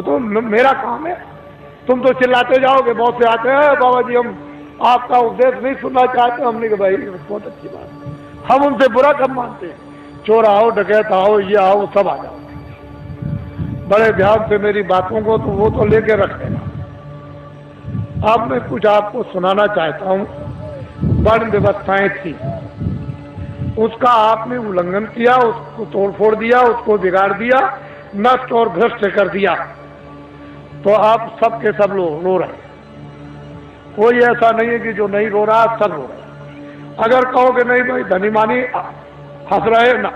वो तो मेरा काम है। तुम तो चिल्लाते जाओगे, बहुत से आते हैं बाबा जी हम आपका उपदेश नहीं सुनना चाहते। हमने कहा भाई बहुत अच्छी बात है, हम उनसे बुरा कब मानते हैं। चोर आओ, डकैत आओ, ये आओ, सब आ जाओ, बड़े ध्यान से मेरी बातों को तो वो तो लेके रख लेना। अब मैं कुछ आपको सुनाना चाहता हूँ। वर्ण व्यवस्थाएं थी, उसका आपने उल्लंघन किया, उसको तोड़फोड़ दिया, उसको बिगाड़ दिया, नष्ट और भ्रष्ट कर दिया, तो आप सब के सब रो रहे हैं। कोई ऐसा नहीं है कि जो नहीं रो रहा, सब रो रहे। अगर कहोगे नहीं भाई धनी मानी हंस रहे ना,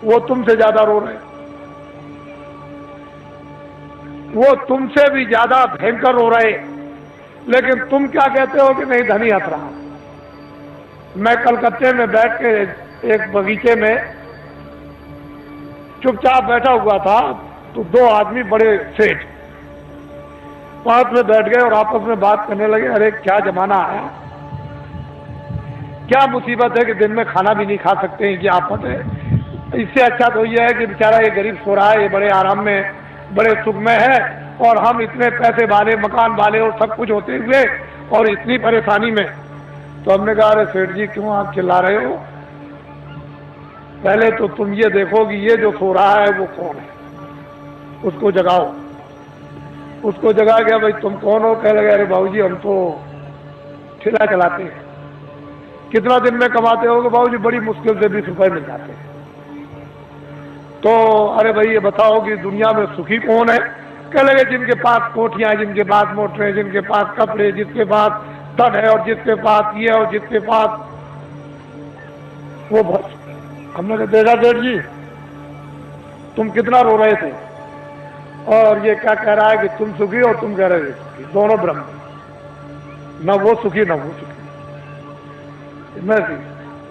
वो तुमसे ज्यादा रो रहे, वो तुमसे भी ज्यादा भयंकर रो रहे। लेकिन तुम क्या कहते हो कि नहीं धनी हंस रहा। मैं कलकत्ते में बैठ के एक बगीचे में चुपचाप बैठा हुआ था, तो दो आदमी बड़े सेठ पास में बैठ गए और आपस में बात करने लगे। अरे क्या जमाना आया, क्या मुसीबत है कि दिन में खाना भी नहीं खा सकते हैं, क्या आफत है। इससे अच्छा तो यह है कि बेचारा ये गरीब सो रहा है, ये बड़े आराम में बड़े सुख में है, और हम इतने पैसे वाले, मकान वाले और सब कुछ होते हुए और इतनी परेशानी में। तो हमने कहा अरे सेठ जी क्यों आप चिल्ला रहे हो, पहले तो तुम ये देखो कि ये जो सो रहा है वो कौन है, उसको जगाओ। उसको जगा गया, भाई तुम कौन हो। कह लगे अरे बाबूजी हम तो ठेला चलाते हैं। कितना दिन में कमाते हो? बाबूजी बड़ी मुश्किल से 20 रुपए मिल जाते हैं। तो अरे भाई ये बताओ कि दुनिया में सुखी कौन है? कह लगे जिनके पास कोठियां, जिनके पास मोटरें, जिनके पास कपड़े, जिसके पास धन है और जिसके पास ये और जिसके पास वो बस। हमने देखा सेठ जी तुम कितना रो रहे थे, और ये क्या कह रहा है कि तुम सुखी और तुम कह रहे थे सुखी, दोनों ब्रह्म, न वो सुखी न वो सुखी।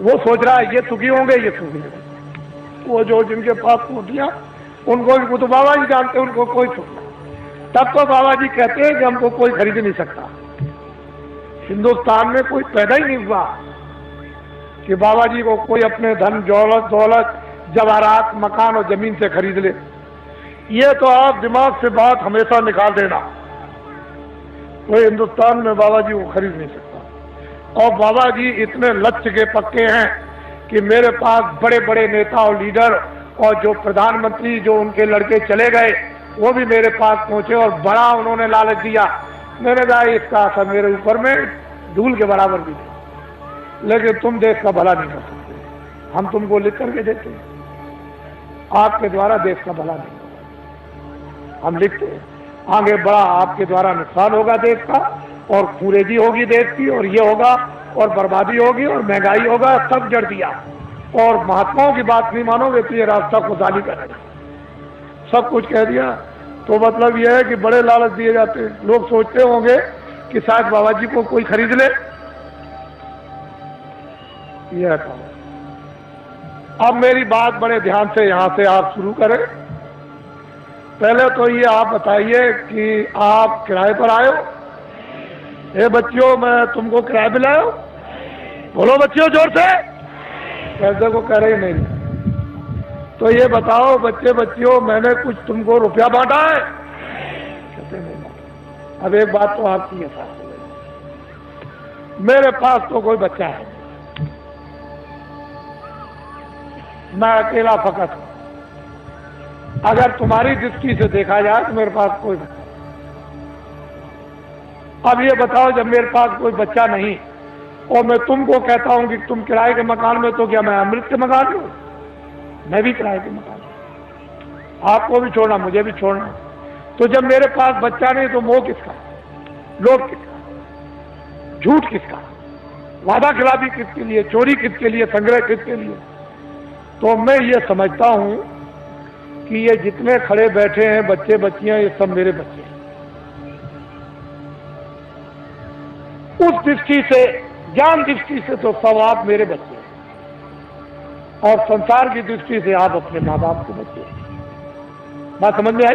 वो सोच रहा है ये सुखी होंगे, ये सुखी होंगे। वो जो जिनके पास कोठियां, उनको भी, वो तो बाबा जी जानते हैं उनको कोई सुख नहीं। तब तो बाबा जी कहते हैं कि हमको कोई खरीद नहीं सकता। हिंदुस्तान में कोई पैदा ही नहीं हुआ कि बाबा जी को कोई अपने धन दौलत जवाहरात मकान और जमीन से खरीद ले। ये तो आप दिमाग से बात हमेशा निकाल देना, कोई हिंदुस्तान में बाबा जी को खरीद नहीं सकता। और बाबा जी इतने लक्ष्य के पक्के हैं कि मेरे पास बड़े बड़े नेता और लीडर और जो प्रधानमंत्री जो उनके लड़के चले गए वो भी मेरे पास पहुंचे और बड़ा उन्होंने लालच दिया। मैंने कहा इसका असर मेरे ऊपर में धूल के बराबर भी नहीं, लेकिन तुम देश का भला नहीं कर सकते, हम तुमको लिख करके देते हैं, आपके द्वारा देश का भला नहीं हम लिखते हैं। आगे बड़ा आपके द्वारा नुकसान होगा देश का, और खूरेजी होगी देश की, और ये होगा और बर्बादी होगी और महंगाई होगा, सब जड़ दिया। और महात्माओं की बात नहीं मानोगे तो ये रास्ता खुशहाली का नहीं, सब कुछ कह दिया। तो मतलब यह है कि बड़े लालच दिए जाते हैं। लोग सोचते होंगे कि शायद बाबा जी को कोई खरीद ले। यह था। अब मेरी बात बड़े ध्यान से यहां से आप शुरू करें। पहले तो ये आप बताइए कि आप किराए पर आए हो? ए बच्चियों मैं तुमको किराए पे लाया हूं? बोलो बच्चियों जोर से। कैसे को कह रही नहीं। तो ये बताओ बच्चे बच्चियों मैंने कुछ तुमको रुपया बांटा है? कहते नहीं बांटा। अब एक बात तो आपकी है साथ, मेरे पास तो कोई बच्चा है, मैं अकेला फकत हूं। अगर तुम्हारी दृष्टि से देखा जाए तो मेरे पास कोई बच्चा। अब ये बताओ जब मेरे पास कोई बच्चा नहीं और मैं तुमको कहता हूं कि तुम किराए के मकान में, तो क्या मैं अमृत के मकान में? मैं भी किराए के मकान में, आपको भी छोड़ना मुझे भी छोड़ना। तो जब मेरे पास बच्चा नहीं तो मोह किसका, लोभ किसका, झूठ किसका, वादा खिलाफी किसके लिए, चोरी किसके लिए, संग्रह किसके लिए? तो मैं ये समझता हूं कि ये जितने खड़े बैठे हैं बच्चे बच्चियां, ये सब मेरे बच्चे हैं। उस दृष्टि से, ज्ञान दृष्टि से तो सब आप मेरे बच्चे हैं, और संसार की दृष्टि से आप अपने माँ बाप के बच्चे हैं। बात समझ में आई?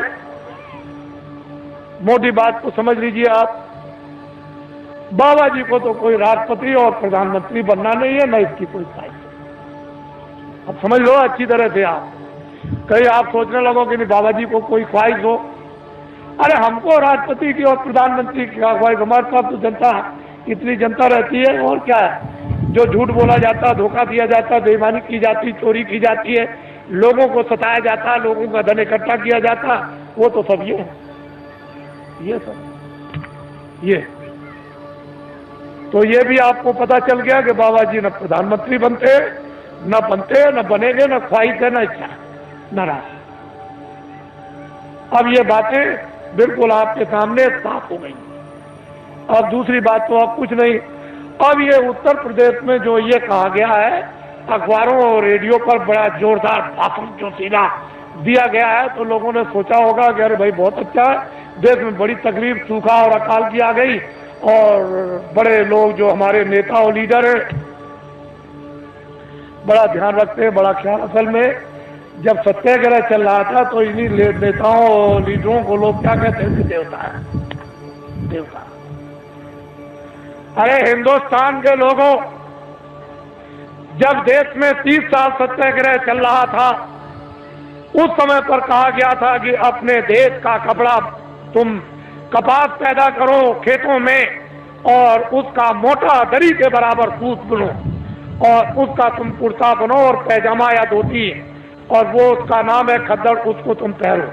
मोटी बात को समझ लीजिए आप। बाबा जी को तो कोई राष्ट्रपति और प्रधानमंत्री बनना नहीं है, न इसकी कोई ख्वाहिश है। अब समझ लो अच्छी तरह से आप। कहीं आप सोचने लगो कि नहीं बाबा जी को कोई ख्वाहिश हो, अरे हमको राष्ट्रपति की और प्रधानमंत्री की अगुवाई, हमारे साथ तो जनता, इतनी जनता रहती है, और क्या है, जो झूठ बोला जाता, धोखा दिया जाता, बेईमानी की जाती, चोरी की जाती है, लोगों को सताया जाता, लोगों का धन इकट्ठा किया जाता, वो तो सब ये सब ये तो ये भी आपको पता चल गया कि बाबा जी न प्रधानमंत्री बनते, न बनेंगे, न ख्वाहिश है, न इच्छा, न राह। अब ये बातें बिल्कुल आपके सामने साफ हो गई। अब दूसरी बात तो अब कुछ नहीं। अब ये उत्तर प्रदेश में जो ये कहा गया है, अखबारों और रेडियो पर बड़ा जोरदार भाषण जो सीधा दिया गया है, तो लोगों ने सोचा होगा कि अरे भाई बहुत अच्छा है, देश में बड़ी तकलीफ, सूखा और अकाल की आ गई, और बड़े लोग जो हमारे नेता और लीडर हैं बड़ा ध्यान रखते हैं, बड़ा ख्याल। असल में जब सत्याग्रह चल रहा था तो इन्हीं नेताओं और लीडरों को लोग क्या कहते हैं, देवता है, देवता। अरे हिंदुस्तान के लोगों, जब देश में 30 साल सत्याग्रह चल रहा था, उस समय पर कहा गया था कि अपने देश का कपड़ा, तुम कपास पैदा करो खेतों में और उसका मोटा दरी के बराबर सूत बुनो और उसका तुम कुर्ता बनो और पैजामा या धोती, और वो उसका नाम है खद्दड़, उसको तुम पहनो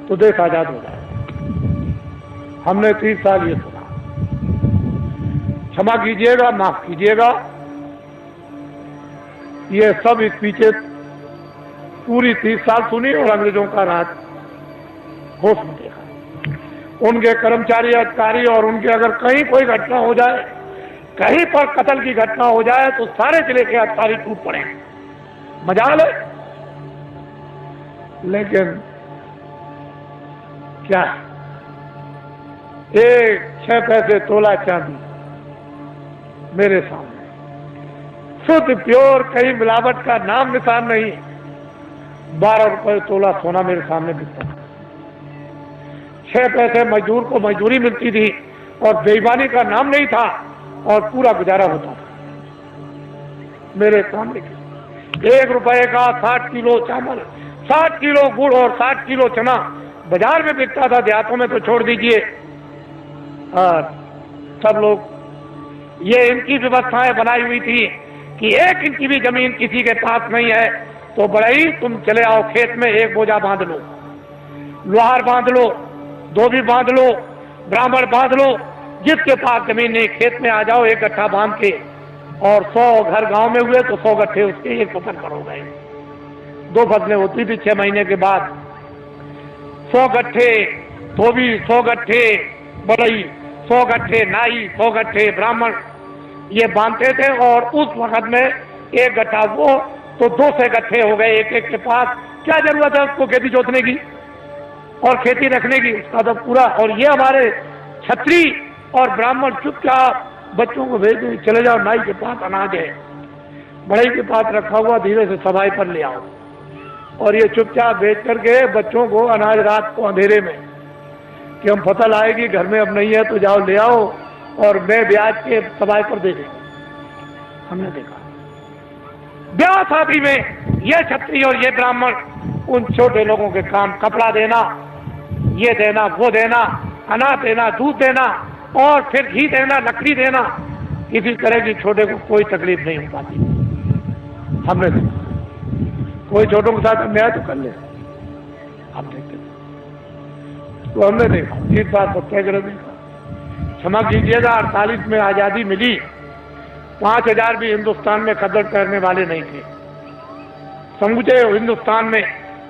तो देश आजाद हो जाए। हमने 30 साल ये सुना, क्षमा कीजिएगा, माफ कीजिएगा, ये सब इस पीछे पूरी 30 साल सुनी और अंग्रेजों का राज होश में देखा। उनके कर्मचारी, अधिकारी, और उनके अगर कहीं कोई घटना हो जाए, कहीं पर कत्ल की घटना हो जाए, तो सारे जिले के अधिकारी टूट पड़े, मजाल है। लेकिन क्या, एक 6 पैसे तोला चांदी मेरे सामने, शुद्ध प्योर, कहीं मिलावट का नाम निशान नहीं, 12 रुपए तोला सोना मेरे सामने बिकता था। 6 पैसे मजदूर को मजदूरी मिलती थी और बेईमानी का नाम नहीं था, और पूरा गुजारा होता था मेरे सामने। 1 रुपए का 60 किलो चावल, 60 किलो गुड़ और 60 किलो चना बाजार में बिकता था, देहातों में तो छोड़ दीजिए। और सब लोग, ये इनकी व्यवस्थाएं बनाई हुई थी कि 1 इंच की भी जमीन किसी के पास नहीं है तो बड़ा ही तुम चले आओ खेत में, एक बोझा बांध लो, लोहार बांध लो, धोबी बांध लो, ब्राह्मण बांध लो, जिसके पास जमीन नहीं खेत में आ जाओ, एक गट्ठा बांध के, और 100 घर गांव में हुए तो 100 गट्ठे उसके 1 फसल करो गए। 2 फसलें होती थी 6 महीने के बाद। 100 गट्ठे धोबी, 100 गट्ठे बड़ई, 100 गट्ठे नाई, 100 गट्ठे ब्राह्मण, ये बांधते थे। और उस वक्त में 1 गट्ठा वो तो 200 गट्ठे हो गए एक एक के पास। क्या जरूरत है उसको खेती जोतने की और खेती रखने की, उसका तो पूरा। और ये हमारे छत्री और ब्राह्मण चुपचाप बच्चों को भेज दें, चले जाओ नाई के पास अनाज है, बड़ई के पास रखा हुआ, धीरे से सफाई पर ले आओ, और ये चुपचाप बेच करके बच्चों को अनाज रात को अंधेरे में, कि हम फसल आएगी घर में अब नहीं है तो जाओ ले आओ, और मैं ब्याज के सफाई पर दे देंगे। हमने देखा ब्याह शादी में ये छत्री और ये ब्राह्मण उन छोटे लोगों के काम, कपड़ा देना, ये देना, वो देना, अनाज देना, दूध देना, और फिर घी देना, लकड़ी देना, किसी तरह की छोटे को कोई तकलीफ नहीं हो पाती। हमने देखा कोई छोटों के साथ अन्याय तो कर ले, हम देखते तो हमने देखा 30 साल सत्याग्रह देखा। क्षमा कीजिएगा, 48 में आजादी मिली, 5000 भी हिंदुस्तान में कदर करने वाले नहीं थे। समूचे हिंदुस्तान में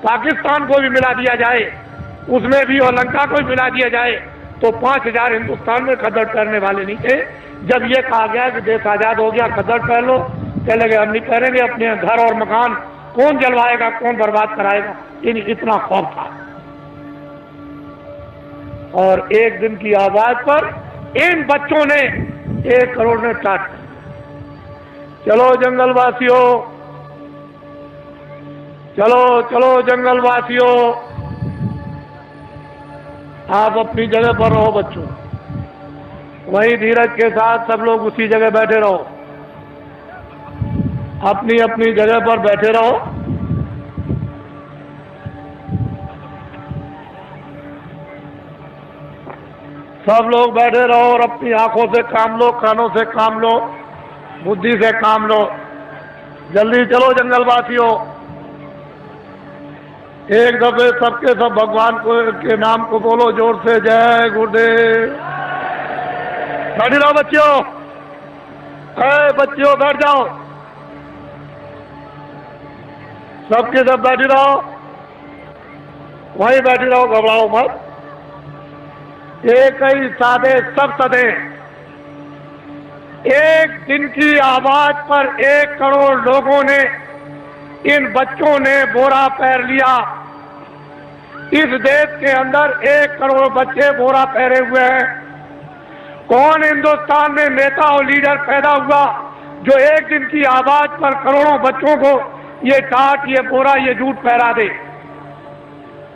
पाकिस्तान को भी मिला दिया जाए, उसमें भी, और लंका को भी मिला दिया जाए, तो 5000 हिंदुस्तान में कदर करने वाले नहीं थे। जब ये कहा गया कि देश आजाद हो गया, कदर कर लो, कहने लगे हम नहीं करेंगे, अपने घर और मकान कौन जलवाएगा, कौन बर्बाद कराएगा, इतना खौफ था। और एक दिन की आवाज पर इन बच्चों ने 1 करोड़ ने टाट, चलो जंगलवासियों, चलो चलो जंगलवासियों, आप अपनी जगह पर रहो बच्चों, वहीं धीरज के साथ सब लोग उसी जगह बैठे रहो, अपनी अपनी जगह पर बैठे रहो। सब लोग बैठे रहो और अपनी आंखों से काम लो, कानों से काम लो, बुद्धि से काम लो। जल्दी चलो जंगलवासियों, एक दफे सबके सब भगवान को के नाम को बोलो जोर से, जय गुरुदेव। बैठ रहो बच्चियों, बच्चियों बैठ जाओ, सबके सब बैठी रहो, वहीं बैठी रहो, घबराओ मत। एक ही सादे सब सदे, एक दिन की आवाज पर 1 करोड़ लोगों ने, इन बच्चों ने बोरा पहन लिया। इस देश के अंदर 1 करोड़ बच्चे बोरा पहने हुए हैं। कौन हिंदुस्तान में नेता और लीडर पैदा हुआ जो एक दिन की आवाज पर करोड़ों बच्चों को ये टाट, ये बोरा, ये जूट पहरा दे?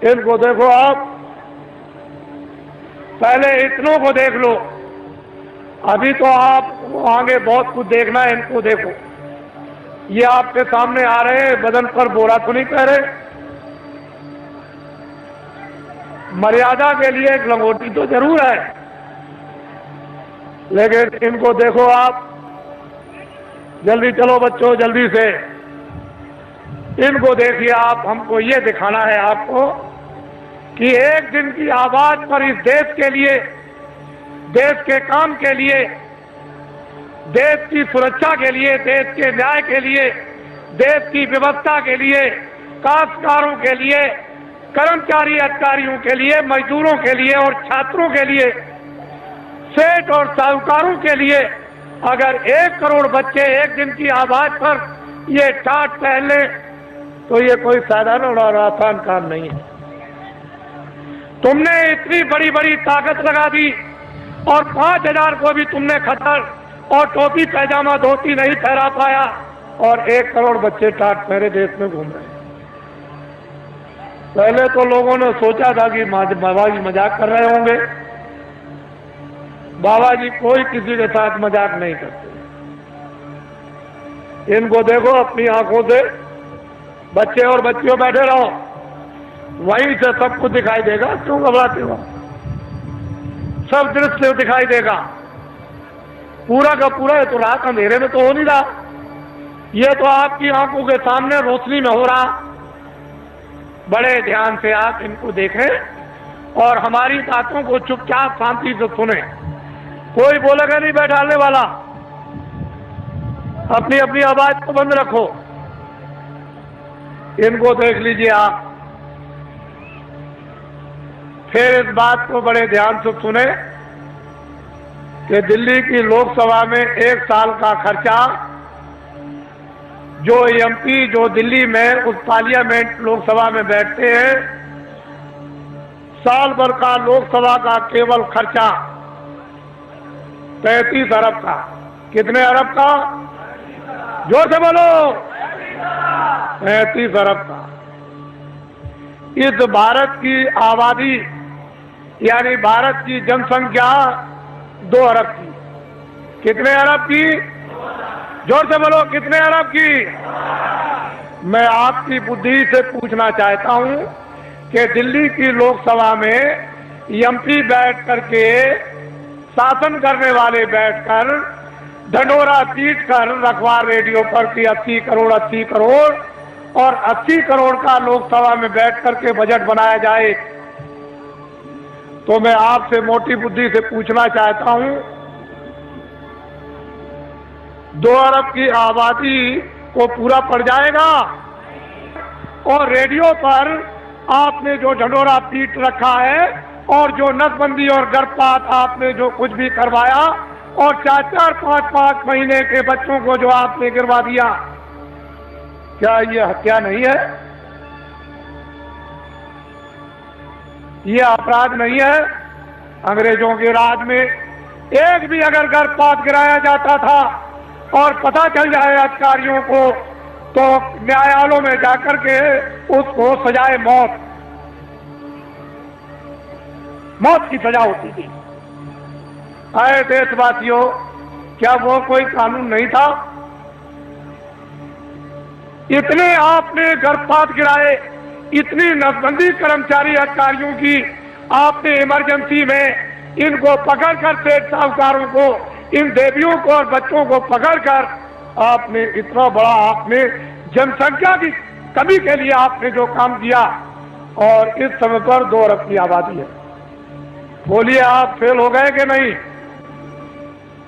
इनको देखो आप, पहले इतनों को देख लो, अभी तो आप आगे बहुत कुछ देखना है। इनको देखो, ये आपके सामने आ रहे हैं, बदन पर बोरा तो नहीं पहरे, मर्यादा के लिए एक लंगोटी तो जरूर है, लेकिन इनको देखो आप। जल्दी चलो बच्चों, जल्दी से इनको देखिए आप। हमको ये दिखाना है आपको कि एक दिन की आवाज पर इस देश के लिए, देश के काम के लिए, देश की सुरक्षा के लिए, देश के न्याय के लिए, देश की व्यवस्था के लिए, काश्तकारों के लिए, कर्मचारी अधिकारियों के लिए, मजदूरों के लिए और छात्रों के लिए, सेठ और साहूकारों के लिए अगर 1 करोड़ बच्चे एक दिन की आवाज पर ये टाट पहन लें तो ये कोई साधारण और आसान काम नहीं है। तुमने इतनी बड़ी बड़ी ताकत लगा दी और 5000 को भी तुमने खतर और टोपी पैजामा धोती नहीं पहरा पाया, और 1 करोड़ बच्चे टाट पहरे देश में घूम रहे हैं। पहले तो लोगों ने सोचा था कि बाबा जी मजाक कर रहे होंगे। बाबा जी कोई किसी के साथ मजाक नहीं करते। इनको देखो अपनी आंखों से, बच्चे और बच्चियों बैठे रहो, वहीं से सब कुछ दिखाई देगा। क्यों घबराते हो? सब दृश्य दिखाई देगा, पूरा का पूरा। तो रात अंधेरे में तो हो नहीं रहा, ये तो आपकी आंखों के सामने रोशनी में हो रहा। बड़े ध्यान से आप इनको देखें और हमारी बातों को चुपचाप शांति से सुने। कोई बोलेगा नहीं बैठाने वाला। अपनी अपनी आवाज को बंद रखो। इनको देख लीजिए आप, फिर इस बात को बड़े ध्यान से सुने कि दिल्ली की लोकसभा में 1 साल का खर्चा, जो एमपी जो दिल्ली में उस पार्लियामेंट लोकसभा में बैठते हैं, साल भर का लोकसभा का केवल खर्चा 33 अरब का। कितने अरब का? जोर से बोलो। 33 अरब का। इस भारत की आबादी यानी भारत की जनसंख्या 2 अरब की। कितने अरब की? जोर से बोलो, कितने अरब की? मैं आपकी बुद्धि से पूछना चाहता हूं कि दिल्ली की लोकसभा में एमपी बैठ करके, शासन करने वाले बैठकर ढंढोरा पीट कर अखबार रेडियो पर कि 80 करोड़ 80 करोड़ और 80 करोड़ का लोकसभा में बैठ करके बजट बनाया जाए, तो मैं आपसे मोटी बुद्धि से पूछना चाहता हूं, 2 अरब की आबादी को पूरा पड़ जाएगा? और रेडियो पर आपने जो ढंढोरा पीट रखा है और जो नसबंदी और गर्भपात आपने जो कुछ भी करवाया और 4-4, 5-5 महीने के बच्चों को जो आपने गिरवा दिया, क्या ये हत्या नहीं है? ये अपराध नहीं है? अंग्रेजों के राज में एक भी अगर गर्भपात गिराया जाता था और पता चल जाए अधिकारियों को, तो न्यायालयों में जाकर के उसको सजाए मौत की सजा होती थी। आए देशवासियों, क्या वो कोई कानून नहीं था? इतने आपने गर्भपात गिराए, इतनी नसबंदी कर्मचारी अधिकारियों की आपने इमरजेंसी में इनको पकड़कर सेठ साहूकारों को, इन देवियों को और बच्चों को पकड़कर आपने इतना बड़ा, आपने जनसंख्या की कमी के लिए आपने जो काम किया, और इस समय पर 2 अरब की आबादी है। बोलिए आप फेल हो गए कि नहीं?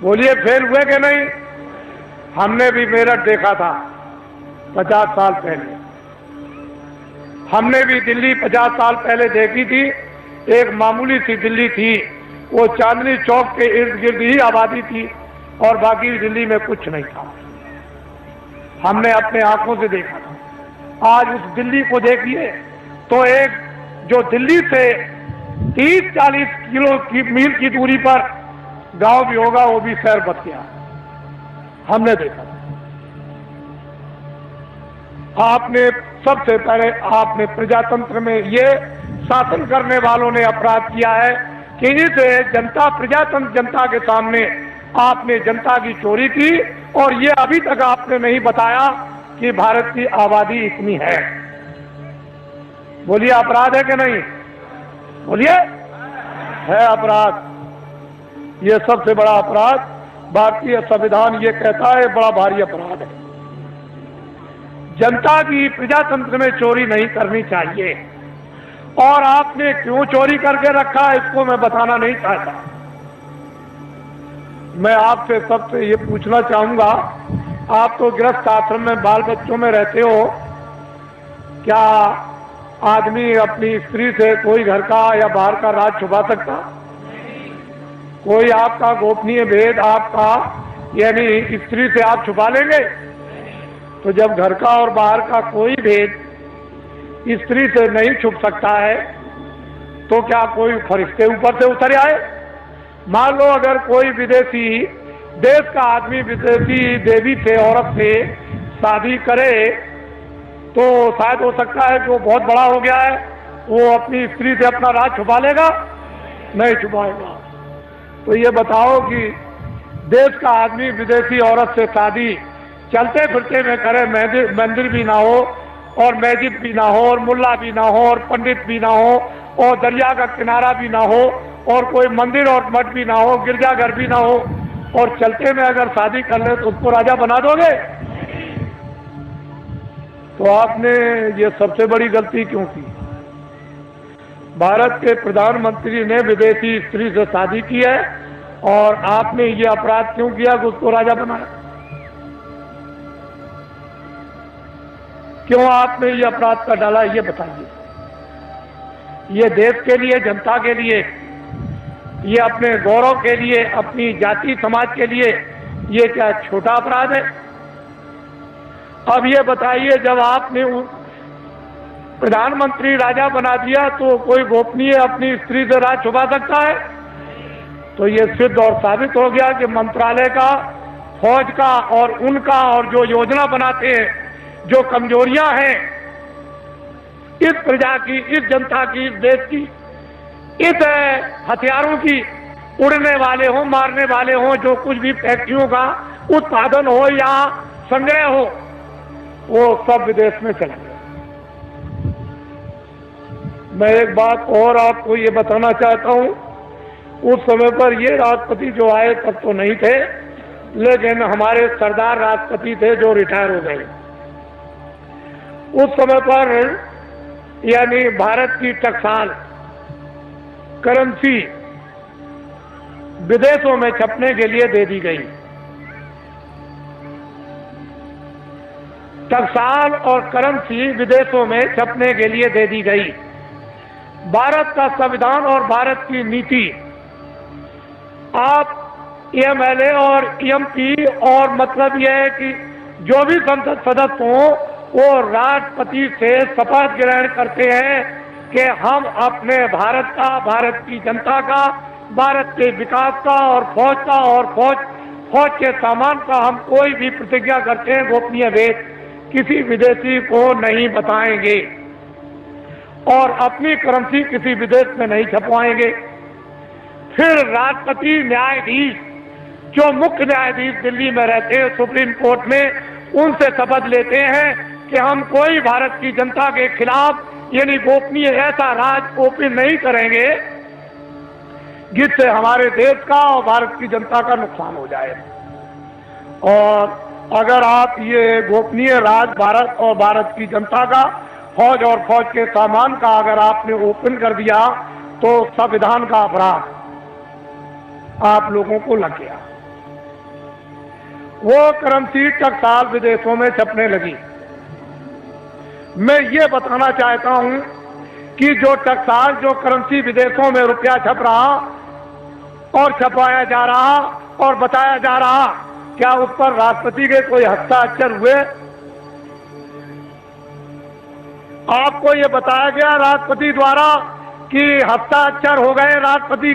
बोलिए फेल हुए कि नहीं? हमने भी मेरठ देखा था 50 साल पहले, हमने भी दिल्ली 50 साल पहले देखी थी। एक मामूली सी दिल्ली थी, वो चांदनी चौक के इर्द गिर्द ही आबादी थी और बाकी दिल्ली में कुछ नहीं था। हमने अपने आंखों से देखा था। आज उस दिल्ली को देखिए तो एक जो दिल्ली से 30-40 किलो की मील की दूरी पर गांव भी होगा, वो भी शहर बच गया। हमने देखा। आपने सबसे पहले आपने प्रजातंत्र में ये शासन करने वालों ने अपराध किया है कि इस जनता प्रजातंत्र जनता के सामने आपने जनता की चोरी की, और ये अभी तक आपने नहीं बताया कि भारत की आबादी इतनी है। बोलिए अपराध है कि नहीं? बोलिए है अपराध। ये सबसे बड़ा अपराध भारतीय संविधान ये कहता है, बड़ा भारी अपराध है। जनता की प्रजातंत्र में चोरी नहीं करनी चाहिए, और आपने क्यों चोरी करके रखा इसको मैं बताना नहीं चाहता। मैं आपसे सबसे ये पूछना चाहूंगा, आप तो गृहस्थ आश्रम में बाल बच्चों में रहते हो, क्या आदमी अपनी स्त्री से कोई घर का या बाहर का राज छुपा सकता? कोई आपका गोपनीय भेद आपका यानी स्त्री से आप छुपा लेंगे? तो जब घर का और बाहर का कोई भेद स्त्री से नहीं छुप सकता है, तो क्या कोई फरिश्ते ऊपर से उतर आए? मान लो अगर कोई विदेशी देश का आदमी विदेशी देवी से, औरत से शादी करे, तो शायद हो सकता है कि वो बहुत बड़ा हो गया है, वो अपनी स्त्री से अपना राज छुपा लेगा? नहीं छुपाएगा। तो ये बताओ कि देश का आदमी विदेशी औरत से शादी चलते फिरते में करे, मंदिर भी ना हो और मस्जिद भी ना हो और मुल्ला भी ना हो और पंडित भी ना हो और दरिया का किनारा भी ना हो और कोई मंदिर और मठ भी ना हो, गिरजाघर भी ना हो, और चलते में अगर शादी कर ले तो उसको राजा बना दोगे? तो आपने ये सबसे बड़ी गलती क्यों की? भारत के प्रधानमंत्री ने विदेशी स्त्री से शादी की है, और आपने ये अपराध क्यों किया कि उसको राजा बनाया? क्यों आपने ये अपराध कर डाला, ये बताइए। ये देश के लिए, जनता के लिए, ये अपने गौरव के लिए, अपनी जाति समाज के लिए, ये क्या छोटा अपराध है? अब ये बताइए, जब आपने प्रधानमंत्री राजा बना दिया तो कोई गोपनीय अपनी स्त्री से राज छुपा सकता है? तो ये सिद्ध और साबित हो गया कि मंत्रालय का, फौज का और उनका, और जो योजना बनाते हैं, जो कमजोरियां हैं इस प्रजा की, इस जनता की, इस देश की, इस हथियारों की, उड़ने वाले हो, मारने वाले हो, जो कुछ भी फैक्ट्रियों का उत्पादन हो या संग्रह हो, वो सब विदेश में चला गया। मैं एक बात और आपको ये बताना चाहता हूं, उस समय पर ये राष्ट्रपति जो आए तब तो नहीं थे, लेकिन हमारे सरदार राष्ट्रपति थे जो रिटायर हो गए। उस समय पर यानी भारत की टकसाल करेंसी विदेशों में छपने के लिए दे दी गई। टकसाल और करेंसी विदेशों में छपने के लिए दे दी गई। भारत का संविधान और भारत की नीति, आप एमएलए और एमपी और मतलब यह है कि जो भी संसद सदस्य हों, वो राष्ट्रपति से शपथ ग्रहण करते हैं कि हम अपने भारत का, भारत की जनता का, भारत के विकास का और फौज का और फौज के सामान का हम कोई भी प्रतिज्ञा करते हैं, गोपनीय भेद किसी विदेशी को नहीं बताएंगे और अपनी करेंसी किसी विदेश में नहीं छपवाएंगे। फिर राष्ट्रपति न्यायाधीश, जो मुख्य न्यायाधीश दिल्ली में रहते हैं सुप्रीम कोर्ट में, उनसे शपथ लेते हैं कि हम कोई भारत की जनता के खिलाफ यानी गोपनीय ऐसा राज ओपन नहीं करेंगे जिससे हमारे देश का और भारत की जनता का नुकसान हो जाए। और अगर आप ये गोपनीय राज भारत और भारत की जनता का, फौज और फौज के सामान का अगर आपने ओपन कर दिया तो संविधान का अपराध आप लोगों को लग गया। वो करेंसी टकसाल विदेशों में छपने लगी। मैं ये बताना चाहता हूं कि जो टकसाल, जो करेंसी विदेशों में रुपया छप रहा और छपाया जा रहा और बताया जा रहा, क्या उस पर राष्ट्रपति के कोई हस्ताक्षर हुए? आपको ये बताया गया राष्ट्रपति द्वारा कि हस्ताक्षर हो गए राष्ट्रपति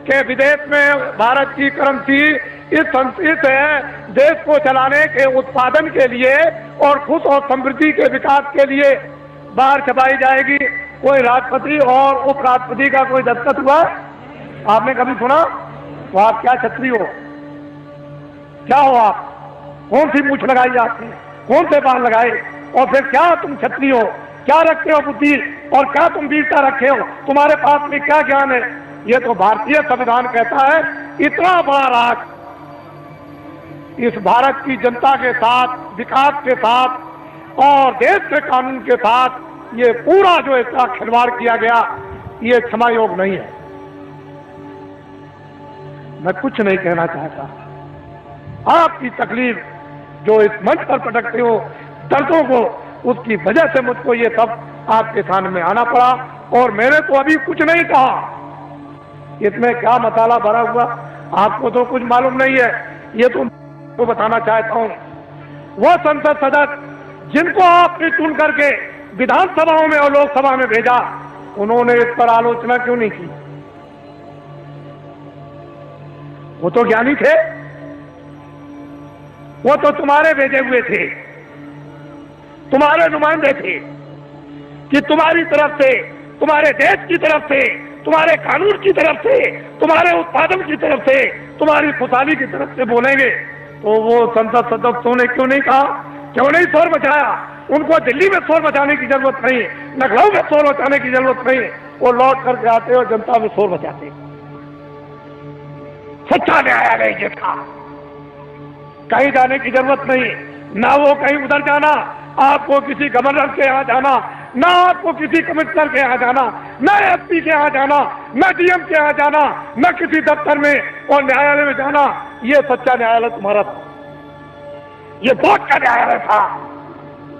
के विदेश में भारत की करेंसी इस देश को चलाने के उत्पादन के लिए और खुश और समृद्धि के विकास के लिए बाहर छपाई जाएगी। कोई राष्ट्रपति और उपराष्ट्रपति का कोई दस्तखत हुआ? आपने कभी सुना? तो आप क्या छत्री हो? क्या हो आप? कौन सी मूछ लगाई आपने? कौन से बाल लगाए? और फिर क्या तुम छत्री हो? क्या रखते हो बुद्धि? और क्या तुम वीरता रखे हो? तुम्हारे पास में क्या ज्ञान है? ये तो भारतीय संविधान कहता है। इतना बड़ा राज इस भारत की जनता के साथ, विकास के साथ और देश के कानून के साथ ये पूरा जो इसका खिलवाड़ किया गया, ये क्षमा योग नहीं है। मैं कुछ नहीं कहना चाहता। आपकी तकलीफ जो इस मंच पर पटकते हो, दर्दों को, उसकी वजह से मुझको ये सब आपके सामने आना पड़ा। और मैंने तो अभी कुछ नहीं कहा, इसमें क्या मसाला भरा हुआ आपको तो कुछ मालूम नहीं है। ये तो बताना चाहता हूं, वो संसद सदस्य जिनको आपने चुन करके विधानसभाओं में और लोकसभा में भेजा, उन्होंने इस पर आलोचना क्यों नहीं की? वो तो ज्ञानी थे, वो तो तुम्हारे भेजे हुए थे, तुम्हारे नुमाइंदे थे कि तुम्हारी तरफ से, तुम्हारे देश की तरफ से, तुम्हारे कानून की तरफ से, तुम्हारे उत्पादन की तरफ से, तुम्हारी खुशहाली की तरफ से बोलेंगे। तो वो संसद सदस्यों ने क्यों नहीं कहा? क्यों नहीं शोर मचाया? उनको दिल्ली में शोर मचाने की जरूरत नहीं, लखनऊ में शोर मचाने की जरूरत नहीं। वो लौट करके आते और जनता में शोर मचाते। सच्चा न्यायालय ये था, कहीं जाने की जरूरत नहीं, ना वो कहीं उधर जाना, आपको किसी गवर्नर के यहाँ जाना, ना आपको किसी कमिश्नर के यहाँ जाना, ना एसपी के यहाँ जाना, ना डीएम के यहाँ जाना, ना किसी दफ्तर में और न्यायालय में जाना। ये सच्चा न्यायालय तुम्हारा था, ये वोट का न्यायालय था।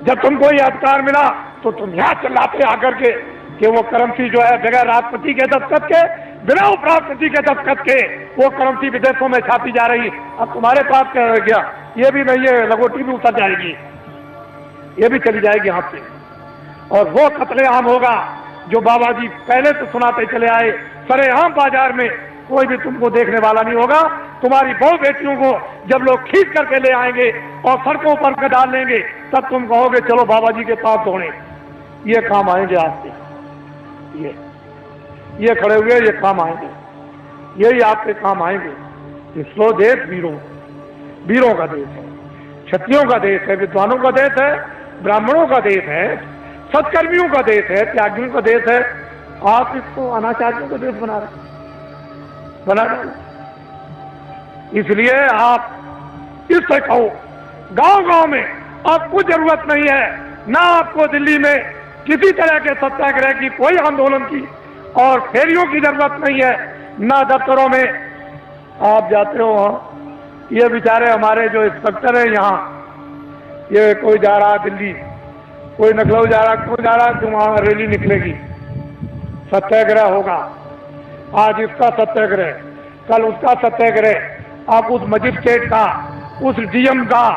जब तुमको ये अधिकार मिला तो तुम यहाँ चिल्लाते आकर के कि वो करेंसी जो है बगैर राष्ट्रपति के दस्तखत के, बिना उपराष्ट्रपति के दस्तखत के वो करेंसी विदेशों में छापी जा रही। अब तुम्हारे पास क्या रह गया? ये भी नहीं है, लगोटी भी उतर जाएगी, ये भी चली जाएगी हाथ से। और वो कत्लेआम होगा जो बाबा जी पहले से सुनाते चले आए। सरेआम बाजार में कोई भी तुमको देखने वाला नहीं होगा। तुम्हारी बहु बेटियों को जब लोग खींच करके ले आएंगे और सड़कों पर डाल लेंगे, तब तुम कहोगे चलो बाबा जी के पास दौड़े। ये काम आएंगे आपके, ये खड़े हुए ये काम आएंगे, यही आपके काम आएंगे। इसरो देश वीरों का देश है, क्षत्रियों का देश है, विद्वानों का देश है, ब्राह्मणों का देश है, सत्कर्मियों का देश है, त्यागियों का देश है। आप इसको अनाचारियों का देश बना रहे। इसलिए आप इससे कहो, गांव-गांव में आपको जरूरत नहीं है, ना आपको दिल्ली में किसी तरह के सत्याग्रह की, कोई आंदोलन की और फेरियों की जरूरत नहीं है, ना दफ्तरों में आप जाते हो। वहां ये बेचारे हमारे जो इंस्पेक्टर है यहाँ, ये कोई जा रहा दिल्ली, कोई लखनऊ जा रहा, क्यों जा रहा? क्यों वहां रैली निकलेगी, सत्याग्रह होगा। आज इसका सत्याग्रह, कल उसका सत्याग्रह। आप उस मजिस्ट्रेट का, उस डीएम का,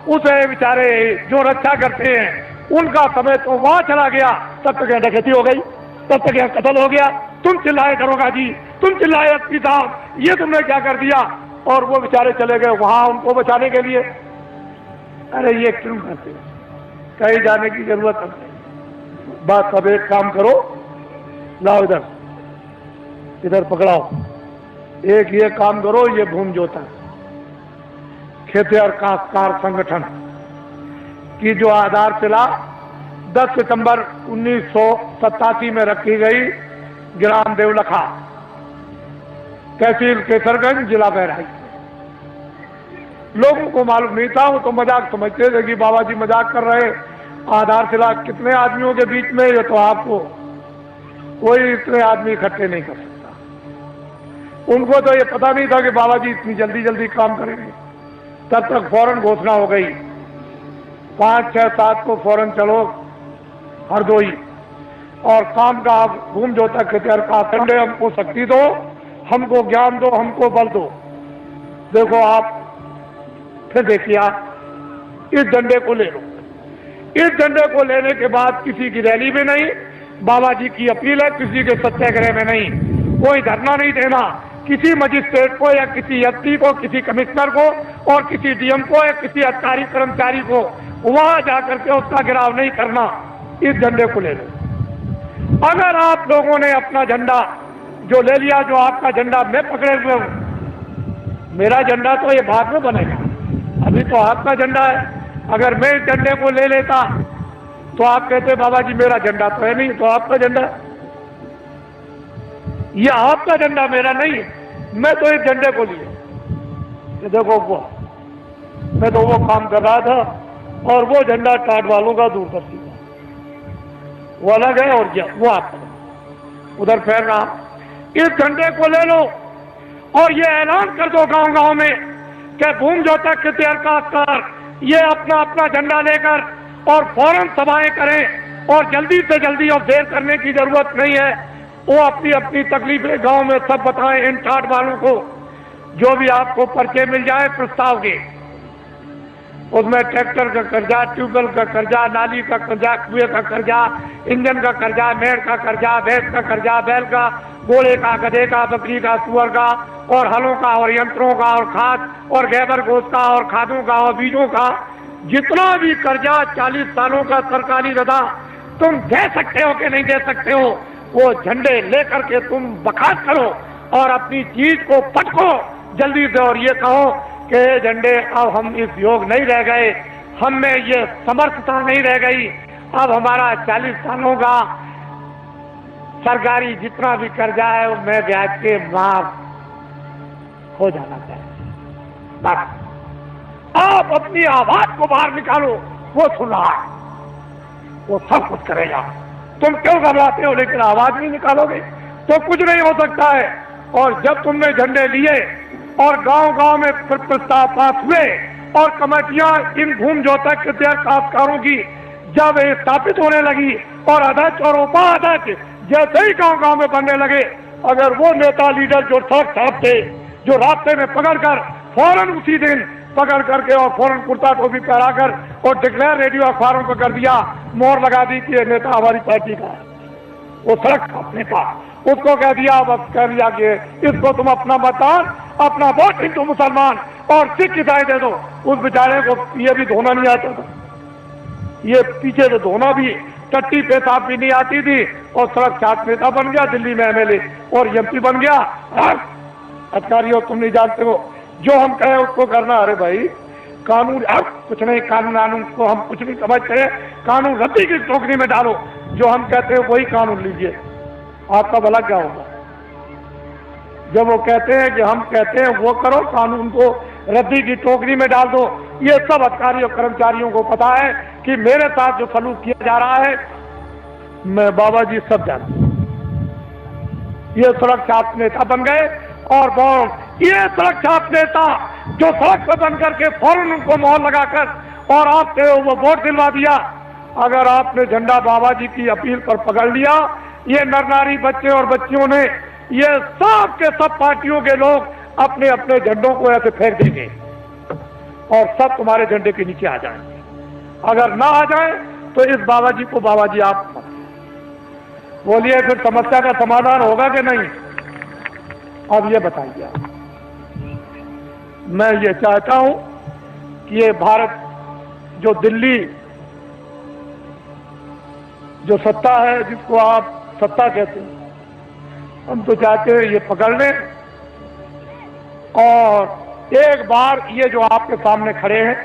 उस बेचारे जो रक्षा करते हैं, उनका समय तो वहां चला गया। तब तक यहाँ डकैती हो गई, तब तक यहाँ कत्ल हो गया। तुम चिल्लाए दरोगा जी, तुम चिल्लाए एसपी साहब, ये तुमने क्या कर दिया? और वो बेचारे चले गए वहां उनको बचाने के लिए। अरे ये क्यों करते? कहीं जाने की जरूरत नहीं। बस अब एक काम करो, लाओ इधर पकड़ाओ, एक ये काम करो, ये भूमि जोता खेतिहर काश्तकार संगठन की जो आधारशिला 10 सितंबर 1987 में रखी गई ग्राम देवलखा, तहसील केसरगंज, जिला बहराइच। लोगों को मालूम नहीं था, वो तो मजाक समझते थे कि बाबा जी मजाक कर रहे, आधारशिला कितने आदमियों के बीच में, ये तो आपको कोई इतने आदमी इकट्ठे नहीं कर सकता। उनको तो ये पता नहीं था कि बाबा जी इतनी जल्दी जल्दी काम करेंगे। तब तक फौरन घोषणा हो गई, 5, 6, 7 को फौरन चलो हरदोई, और काम का आप घूम जो तक का कंडे, हमको शक्ति दो, हमको ज्ञान दो, हमको बल दो। देखो आप फिर देखिए, आप इस झंडे को ले लो। इस झंडे को लेने के बाद किसी की रैली में नहीं, बाबा जी की अपील है, किसी के सत्याग्रह में नहीं, कोई धरना नहीं देना, किसी मजिस्ट्रेट को या किसी एसपी को, किसी कमिश्नर को और किसी डीएम को या किसी अधिकारी कर्मचारी को वहां जाकर के उसका गिराव नहीं करना। इस झंडे को ले लो। अगर आप लोगों ने अपना झंडा जो ले लिया, जो आपका झंडा मैं पकड़े हुए हूं, मेरा झंडा तो ये बाद में बनेगा, अभी तो आपका झंडा है। अगर मैं इस झंडे को ले लेता तो आप कहते बाबा जी मेरा झंडा तो है नहीं, तो आपका झंडा, ये आपका झंडा मेरा नहीं है, मैं तो इस झंडे को लिए। ये देखो वो, मैं तो वो काम कर रहा था, और वो झंडा टाट वालों का, दूरदर्शी का, वो अलग है, और वो आपका उधर फैल रहा। इस झंडे को ले लो और ये ऐलान कर दो गांव गांव में कि भूम ज्योति कृति कार ये अपना अपना झंडा लेकर और फौरन सभाएं करें, और जल्दी से जल्दी, और देर करने की जरूरत नहीं है। वो अपनी अपनी तकलीफें गांव में सब बताएं इन टाट वालों को। जो भी आपको पर्चे मिल जाए प्रस्ताव के, उसमें ट्रैक्टर का कर्जा, ट्यूबवेल का कर्जा, नाली का कर्जा, कुएं का कर्जा, इंजन का कर्जा, मेड़ का कर्जा, भैंस का कर्जा, बैल का, घोड़े का, गधे का, बकरी का, सुअर का, और हलों का, और यंत्रों का, और खाद और गैबर गोश्त का, और खादों का, और बीजों का, जितना भी कर्जा 40 सालों का सरकारी रदा तुम दे सकते हो कि नहीं दे सकते हो, वो झंडे लेकर के तुम बखात करो और अपनी चीज को पटको जल्दी से, और ये कहो कि झंडे अब हम इस योग नहीं रह गए, हम में ये समर्थता नहीं रह गई, अब हमारा 40 सालों का सरकारी जितना भी कर्जा है वो मैं ब्याज के माफ हो जाना चाहिए। बस आप अपनी आवाज को बाहर निकालो, वो सुन रहा है, वो सब कुछ करेगा। तुम क्यों घबराते हो, लेकिन आवाज नहीं निकालोगे तो कुछ नहीं हो सकता है। और जब तुमने झंडे लिए और गांव गांव में प्रस्ताव पास हुए और कमेटियां इन भूम ज्योति कृति काश्तकारों की जब स्थापित होने लगी और अध्यक्ष और उपाध्यक्ष जैसे ही गांव गांव में बनने लगे, अगर वो नेता लीडर जो सड़क साहब थे, जो रास्ते में पकड़कर फौरन उसी दिन पकड़ करके और फौरन कुर्ता टोपी पहनाकर और डिक्लेयर रेडियो अखबारों को कर दिया, मोहर लगा दी कि ये नेता हमारी पार्टी का है, वो सड़क साहब नेता, उसको कह दिया, बस कह दिया कि इसको तुम अपना मतदान, अपना वोट हिंदू मुसलमान और सिख ईसाई दे दो। उस बेचारे को ये भी धोना नहीं आता था, ये पीछे तो धोना भी, टट्टी पेशाब भी नहीं आती थी, और सड़क साहब नेता बन गया, दिल्ली में एमएलए और एमपी बन गया। अधिकारियों तुम नहीं जानते हो, जो हम कहें उसको करना। अरे भाई कानून, अब कुछ नहीं, कानून को हम कुछ नहीं समझते, कानून रद्दी की टोकरी में डालो, जो हम कहते हैं वही कानून लीजिए, आपका भला क्या होगा। जब वो कहते हैं कि हम कहते हैं वो करो, कानून को रद्दी की टोकरी में डाल दो। ये सब अधिकारियों कर्मचारियों को पता है कि मेरे साथ जो सलूक किया जा रहा है, मैं बाबा जी सब जानते हैं। ये सड़क छाप नेता बन गए, और ये सड़क छाप नेता जो सड़क पर बन करके फौरन उनको मोहर लगाकर और आपसे वो वोट दिलवा दिया। अगर आपने झंडा बाबा जी की अपील पर पकड़ लिया, ये नर नारी बच्चे और बच्चियों ने, ये सब के सब पार्टियों के लोग अपने अपने झंडों को ऐसे फेंक देंगे और सब तुम्हारे झंडे के नीचे आ जाएंगे। अगर ना आ जाए तो इस बाबा जी को, बाबा जी आप बोलिए, फिर समस्या का समाधान होगा कि नहीं? अब ये बताइए आप। मैं ये चाहता हूं कि ये भारत, जो दिल्ली जो सत्ता है, जिसको आप सत्ता कहते हैं, हम तो चाहते हैं ये पकड़ लें और एक बार ये जो आपके सामने खड़े हैं,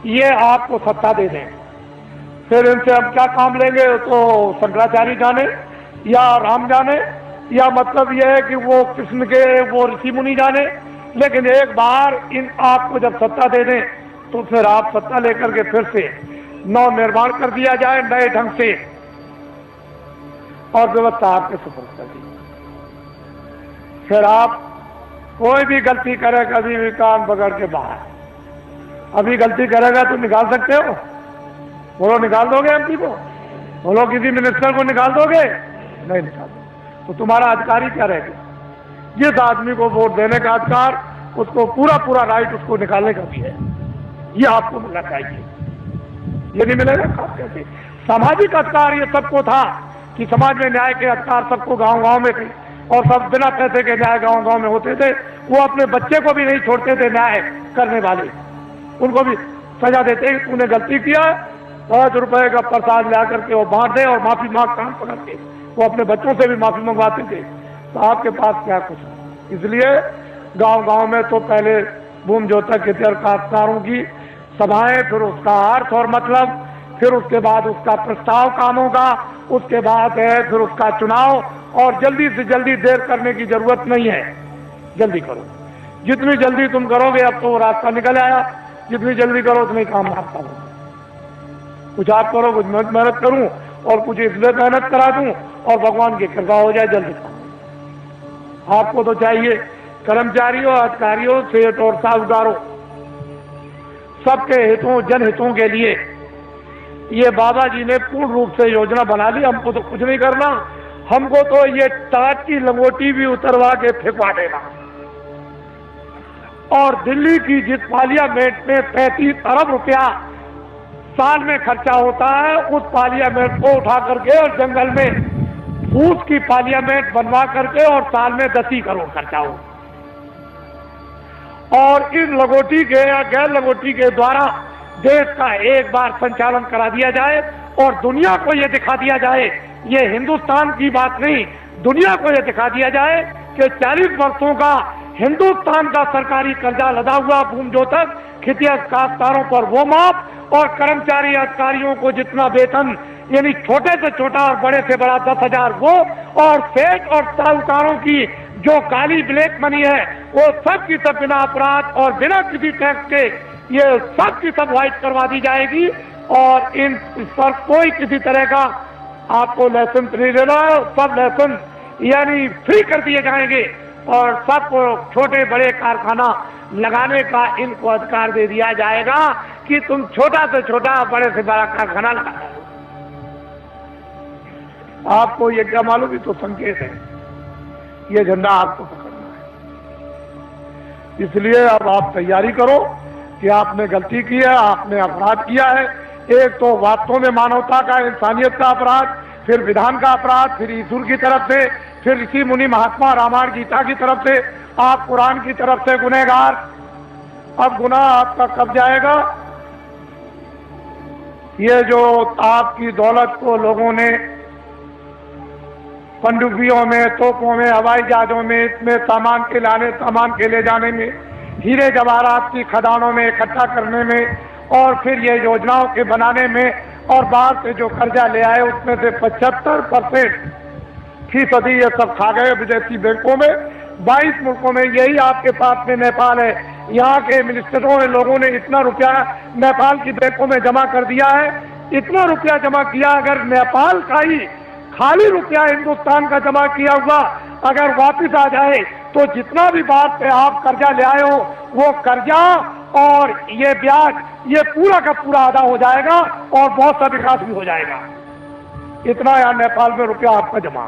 ये आपको सत्ता दे दें। फिर इनसे हम क्या काम लेंगे तो शंकराचार्य जाने या राम जाने या मतलब यह है कि वो कृष्ण के वो ऋषि मुनि जाने, लेकिन एक बार इन आपको जब सत्ता दे दें तो फिर आप सत्ता लेकर के फिर से नव निर्माण कर दिया जाए नए ढंग से और व्यवस्था आपके सुपुर्द कर दी। फिर आप कोई भी गलती करे कभी भी कान पकड़ के बाहर, अभी गलती करेगा तो निकाल सकते हो? बोलो निकाल दोगे एमपी को? बोलो किसी मिनिस्टर को निकाल दोगे? नहीं निकाल दोगे। तो तुम्हारा अधिकारी क्या रहेगा? जिस आदमी को वोट देने का अधिकार, उसको पूरा पूरा राइट उसको निकालने का भी है, ये आपको मिलना चाहिए। ये नहीं मिलेगा खास कैसे? सामाजिक अधिकार ये सबको था कि समाज में न्याय के अधिकार सबको गांव गांव में थे और सब बिना पैसे के न्याय गांव गांव में होते थे। वो अपने बच्चे को भी नहीं छोड़ते थे न्याय करने वाले, उनको भी सजा देते कि तूने गलती किया, 5 रुपए का प्रसाद ला करके वो बांट दे और माफी मांग कान पकड़ के वो अपने बच्चों से भी माफी मंगवाते थे। तो आपके पास क्या कुछ है? इसलिए गांव गांव में तो पहले भूमि जोतक हितैषी काश्तकारों की सभाएं, फिर उसका अर्थ और मतलब, फिर उसके बाद उसका प्रस्ताव कामों का, उसके बाद है फिर उसका चुनाव। और जल्दी से जल्दी देर करने की जरूरत नहीं है, जल्दी करो। जितनी जल्दी तुम करोगे, अब तो रास्ता निकल आया, जितनी जल्दी करो उतनी काम आपका होगा। कुछ आप करो, कुछ मैं मेहनत करूं और कुछ इसलिए मेहनत करा दूं और भगवान की कृपा हो जाए जल्दी काम। आपको तो चाहिए कर्मचारियों, अधिकारियों, सेठ और साहूकारों सबके हितों, जनहितों के लिए ये बाबा जी ने पूर्ण रूप से योजना बना ली। हमको तो कुछ नहीं करना, हमको तो ये टाट की लंगोटी भी उतरवा के फेंकवा देना। और दिल्ली की जिस पार्लियामेंट में 35 अरब रुपया साल में खर्चा होता है, उस पार्लियामेंट को उठा करके और जंगल में फूस की पार्लियामेंट बनवा करके और साल में 10 करोड़ खर्चा हो। और इन लंगोटी के या गैर लंगोटी के द्वारा देश का एक बार संचालन करा दिया जाए और दुनिया को यह दिखा दिया जाए, ये हिंदुस्तान की बात नहीं, दुनिया को यह दिखा दिया जाए कि 40 वर्षों का हिंदुस्तान का सरकारी कर्जा लदा हुआ भूमि जोतक हितैषी काश्तकारों पर वो माफ और कर्मचारी अधिकारियों को जितना वेतन, यानी छोटे से छोटा और बड़े से बड़ा 10,000 वो, और सेठ और साहूकारों की जो काली ब्लैक मनी है वो सब की सब बिना अपराध और बिना किसी टैक्स के ये सब की सब व्हाइट करवा दी जाएगी। और इन पर कोई किसी तरह का आपको लाइसेंस नहीं देना है, सब लाइसेंस यानी फ्री कर दिए जाएंगे और सबको छोटे बड़े कारखाना लगाने का इनको अधिकार दे दिया जाएगा कि तुम छोटा से छोटा बड़े से बड़ा कारखाना लगा। आपको ये क्या मालूम, ये तो संकेत है, ये झंडा आपको पकड़ना है। इसलिए अब आप तैयारी करो कि आपने गलती की है, आपने अपराध किया है। एक तो वास्तव में मानवता का, इंसानियत का अपराध, फिर विधान का अपराध, फिर ईश्वर की तरफ से, फिर ऋषि मुनि महात्मा रामायण गीता की तरफ से, आप कुरान की तरफ से गुनहगार। अब गुनाह आपका कब जाएगा? ये जो आपकी दौलत को लोगों ने पनडुब्बियों में, तोपों में, हवाई जहाजों में, इसमें सामान के लाने, सामान के ले जाने में, हीरे जवाहरात की खदानों में इकट्ठा करने में और फिर ये योजनाओं के बनाने में और बाहर से जो कर्जा ले आए उसमें से 75% ये सब खा गए विदेशी बैंकों में। 22 मुल्कों में, यही आपके पास में नेपाल है, यहाँ के मिनिस्टरों ने, लोगों ने इतना रुपया नेपाल की बैंकों में जमा कर दिया है, इतना रुपया जमा किया। अगर नेपाल का ही खाली रुपया हिंदुस्तान का जमा किया हुआ अगर वापिस आ जाए तो जितना भी बाहर से आप कर्जा ले आए हो वो कर्जा और ये ब्याज ये पूरा का पूरा अदा हो जाएगा और बहुत सा विकास भी हो जाएगा। इतना यहाँ नेपाल में रुपया आपका जमा,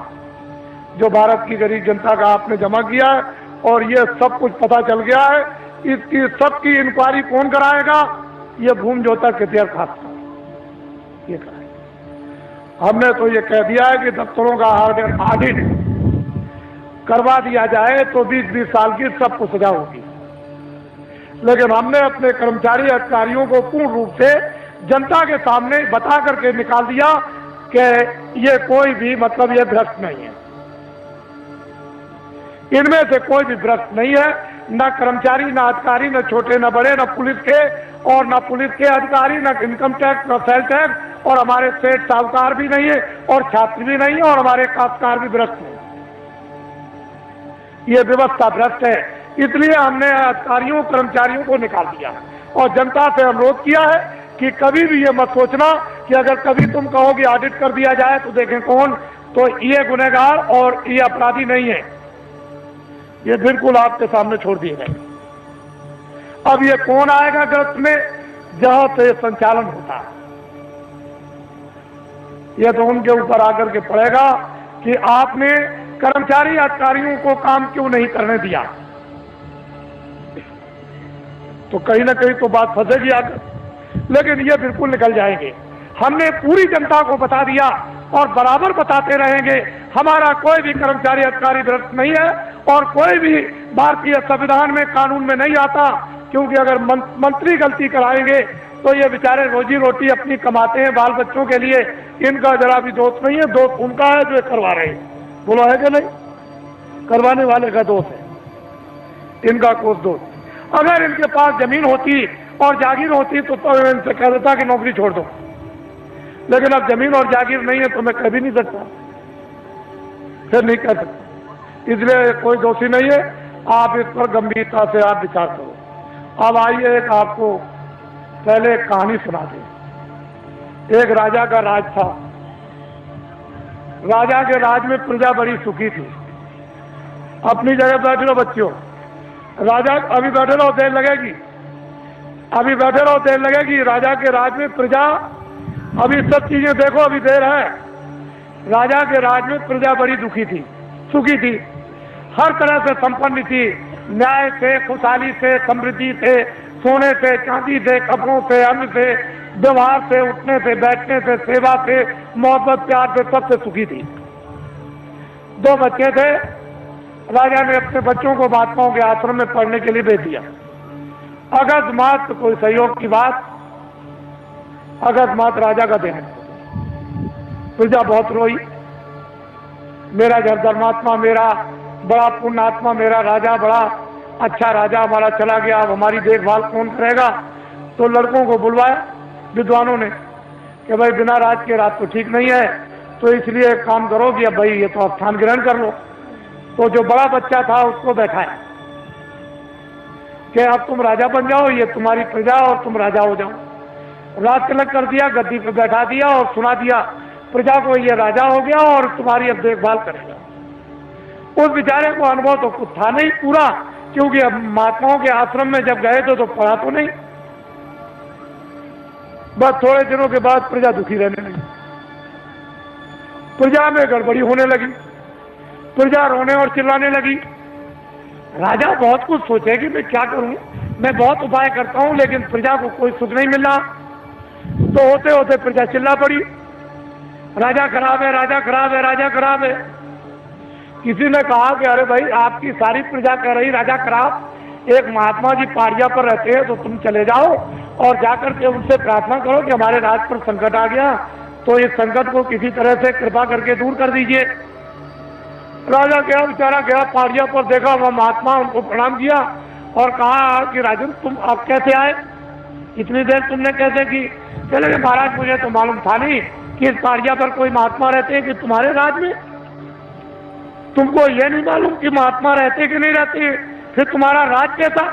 जो भारत की गरीब जनता का आपने जमा किया है, और ये सब कुछ पता चल गया है। इसकी सबकी इंक्वायरी कौन कराएगा? ये भूमि जोतक हितैषी काश्तकार ये कराएगा। हमने तो ये कह दिया है कि दफ्तरों का ऑडिट करवा दिया जाए तो 20-20 साल की सबको सजा होगी, लेकिन हमने अपने कर्मचारी अधिकारियों को पूर्ण रूप से जनता के सामने बता करके निकाल दिया कि ये कोई भी मतलब ये भ्रष्ट नहीं है, इनमें से कोई भी भ्रष्ट नहीं है, न कर्मचारी, न अधिकारी, न छोटे न बड़े, न पुलिस के और न पुलिस के अधिकारी, न इनकम टैक्स, न सेल टैक्स, और हमारे सेठ साहूकार भी नहीं है और छात्र भी नहीं है और हमारे काश्तकार भी भ्रष्ट हैं। ये व्यवस्था भ्रष्ट है। इसलिए हमने अधिकारियों कर्मचारियों को निकाल दिया और जनता से अनुरोध किया है कि कभी भी ये मत सोचना कि अगर कभी तुम कहो कि ऑडिट कर दिया जाए तो देखें कौन, तो ये गुनहगार और ये अपराधी नहीं है, ये बिल्कुल आपके सामने छोड़ दिए गए। अब ये कौन आएगा गिरफ्त में, जहां से संचालन होता है, यह तो उनके ऊपर आकर के पड़ेगा कि आपने कर्मचारी अधिकारियों को काम क्यों नहीं करने दिया, तो कहीं ना कहीं तो बात फंसेगी आकर, लेकिन ये बिल्कुल निकल जाएंगे। हमने पूरी जनता को बता दिया और बराबर बताते रहेंगे, हमारा कोई भी कर्मचारी अधिकारी भ्रष्ट नहीं है और कोई भी भारतीय संविधान में कानून में नहीं आता, क्योंकि अगर मंत्री गलती कराएंगे तो ये बेचारे रोजी रोटी अपनी कमाते हैं बाल बच्चों के लिए, इनका जरा भी दोष नहीं है, दोष उनका है जो करवा रहे हैं। बोलो है कि नहीं? करवाने वाले का दोष है, इनका कोई दोष। अगर इनके पास जमीन होती और जागीर होती तो इनसे कह देता कि नौकरी छोड़ दो, लेकिन अब जमीन और जागीर नहीं है तो मैं कह भी नहीं सकता, फिर नहीं कह सकता, इसलिए कोई दोषी नहीं है। आप इस पर गंभीरता से आप विचार करो। अब आइए एक आपको पहले एक कहानी सुना दें। एक राजा का राज था, राजा के राज में प्रजा बड़ी सुखी थी। अपनी जगह बैठे रहो बच्चों, राजा अभी बैठे रहो, देर लगेगी, अभी बैठे रहो, देर लगेगी। राजा के राज में प्रजा, अभी सब चीजें देखो, अभी देर है। राजा के राज में प्रजा बड़ी दुखी थी, सुखी थी, हर तरह से संपन्न थी, न्याय से, खुशहाली से, समृद्धि से, सोने से, चांदी से, कपड़ों से, अन्न से, व्यवहार से, उठने से, बैठने से, सेवा से, मोहब्बत प्यार से, सबसे सुखी थी। 2 बच्चे थे, राजा ने अपने बच्चों को महात्माओं के आश्रम में पढ़ने के लिए भेज दिया। अकस्मात कोई सहयोग की बात, अकस्मात राजा का देहांत। प्रजा बहुत रोई, मेरा धर्मात्मा, मेरा बड़ा पुण्यात्मा, मेरा राजा बड़ा अच्छा राजा हमारा चला गया, अब हमारी देखभाल कौन करेगा। तो लड़कों को बुलवाया विद्वानों ने कि भाई बिना राज के राज तो ठीक नहीं है, तो इसलिए एक काम करो कि अब भाई ये तो स्थान ग्रहण कर लो। तो जो बड़ा बच्चा था उसको बैठाया कि अब तुम राजा बन जाओ, ये तुम्हारी प्रजा और तुम राजा हो जाओ। राज तिलक कर दिया, गद्दी पर बैठा दिया और सुना दिया प्रजा को ये राजा हो गया और तुम्हारी अब देखभाल करेगा। उस बेचारे को अनुभव तो कुछ था नहीं पूरा, क्योंकि अब महात्माओं के आश्रम में जब गए थे तो पढ़ा तो नहीं। बस थोड़े दिनों के बाद प्रजा दुखी रहने लगी, प्रजा में गड़बड़ी होने लगी, प्रजा रोने और चिल्लाने लगी। राजा बहुत कुछ सोचे कि मैं क्या करूं, मैं बहुत उपाय करता हूं लेकिन प्रजा को कोई सुख नहीं मिल रहा। तो होते होते प्रजा चिल्ला पड़ी, राजा खराब है, राजा खराब है, राजा खराब है। किसी ने कहा कि अरे भाई आपकी सारी प्रजा कह रही राजा खराब, एक महात्मा जी पहाड़िया पर रहते हैं तो तुम चले जाओ और जाकर के उनसे प्रार्थना करो कि हमारे राज पर संकट आ गया, तो इस संकट को किसी तरह से कृपा करके दूर कर दीजिए। राजा गया, बेचारा गया पहाड़िया पर, देखा वह महात्मा, उनको प्रणाम किया और कहा कि राजन तुम अब कैसे आए, इतनी देर तुमने कैसे की? चले महाराज मुझे तो मालूम था नहीं कि इस पहाड़िया पर कोई महात्मा रहते हैं कि तुम्हारे राज में, तुमको ये नहीं मालूम कि महात्मा रहते कि नहीं रहते, फिर तुम्हारा राज कैसा?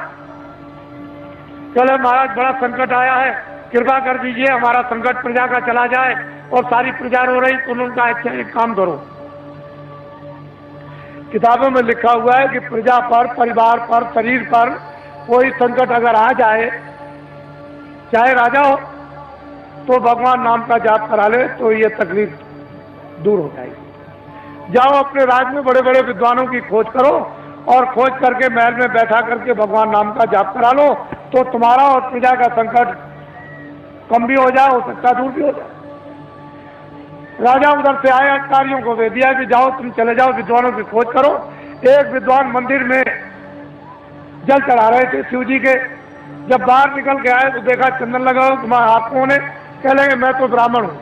चले महाराज बड़ा संकट आया है, कृपा कर दीजिए हमारा संकट प्रजा का चला जाए, और सारी प्रजा रो रही। तो उनका अच्छा एक काम करो, किताबों में लिखा हुआ है कि प्रजा पर, परिवार पर, शरीर पर कोई संकट अगर आ जाए, चाहे राजा हो, तो भगवान नाम का जाप करा ले तो ये तकलीफ दूर हो जाएगी। जाओ अपने राज में बड़े बड़े विद्वानों की खोज करो और खोज करके महल में बैठा करके भगवान नाम का जाप करा लो, तो तुम्हारा और प्रजा का संकट कम भी हो जाए, हो सकता दूर भी हो जाए। राजा उधर से आए, अधिकारियों को दे दिया कि जाओ तुम चले जाओ विद्वानों की खोज करो। एक विद्वान मंदिर में जल चढ़ा रहे थे शिव जी के, जब बाहर निकल के आए तो देखा चंदन लगा हो, तुम्हारा आप कौन है? कह लगे मैं तो ब्राह्मण हूँ।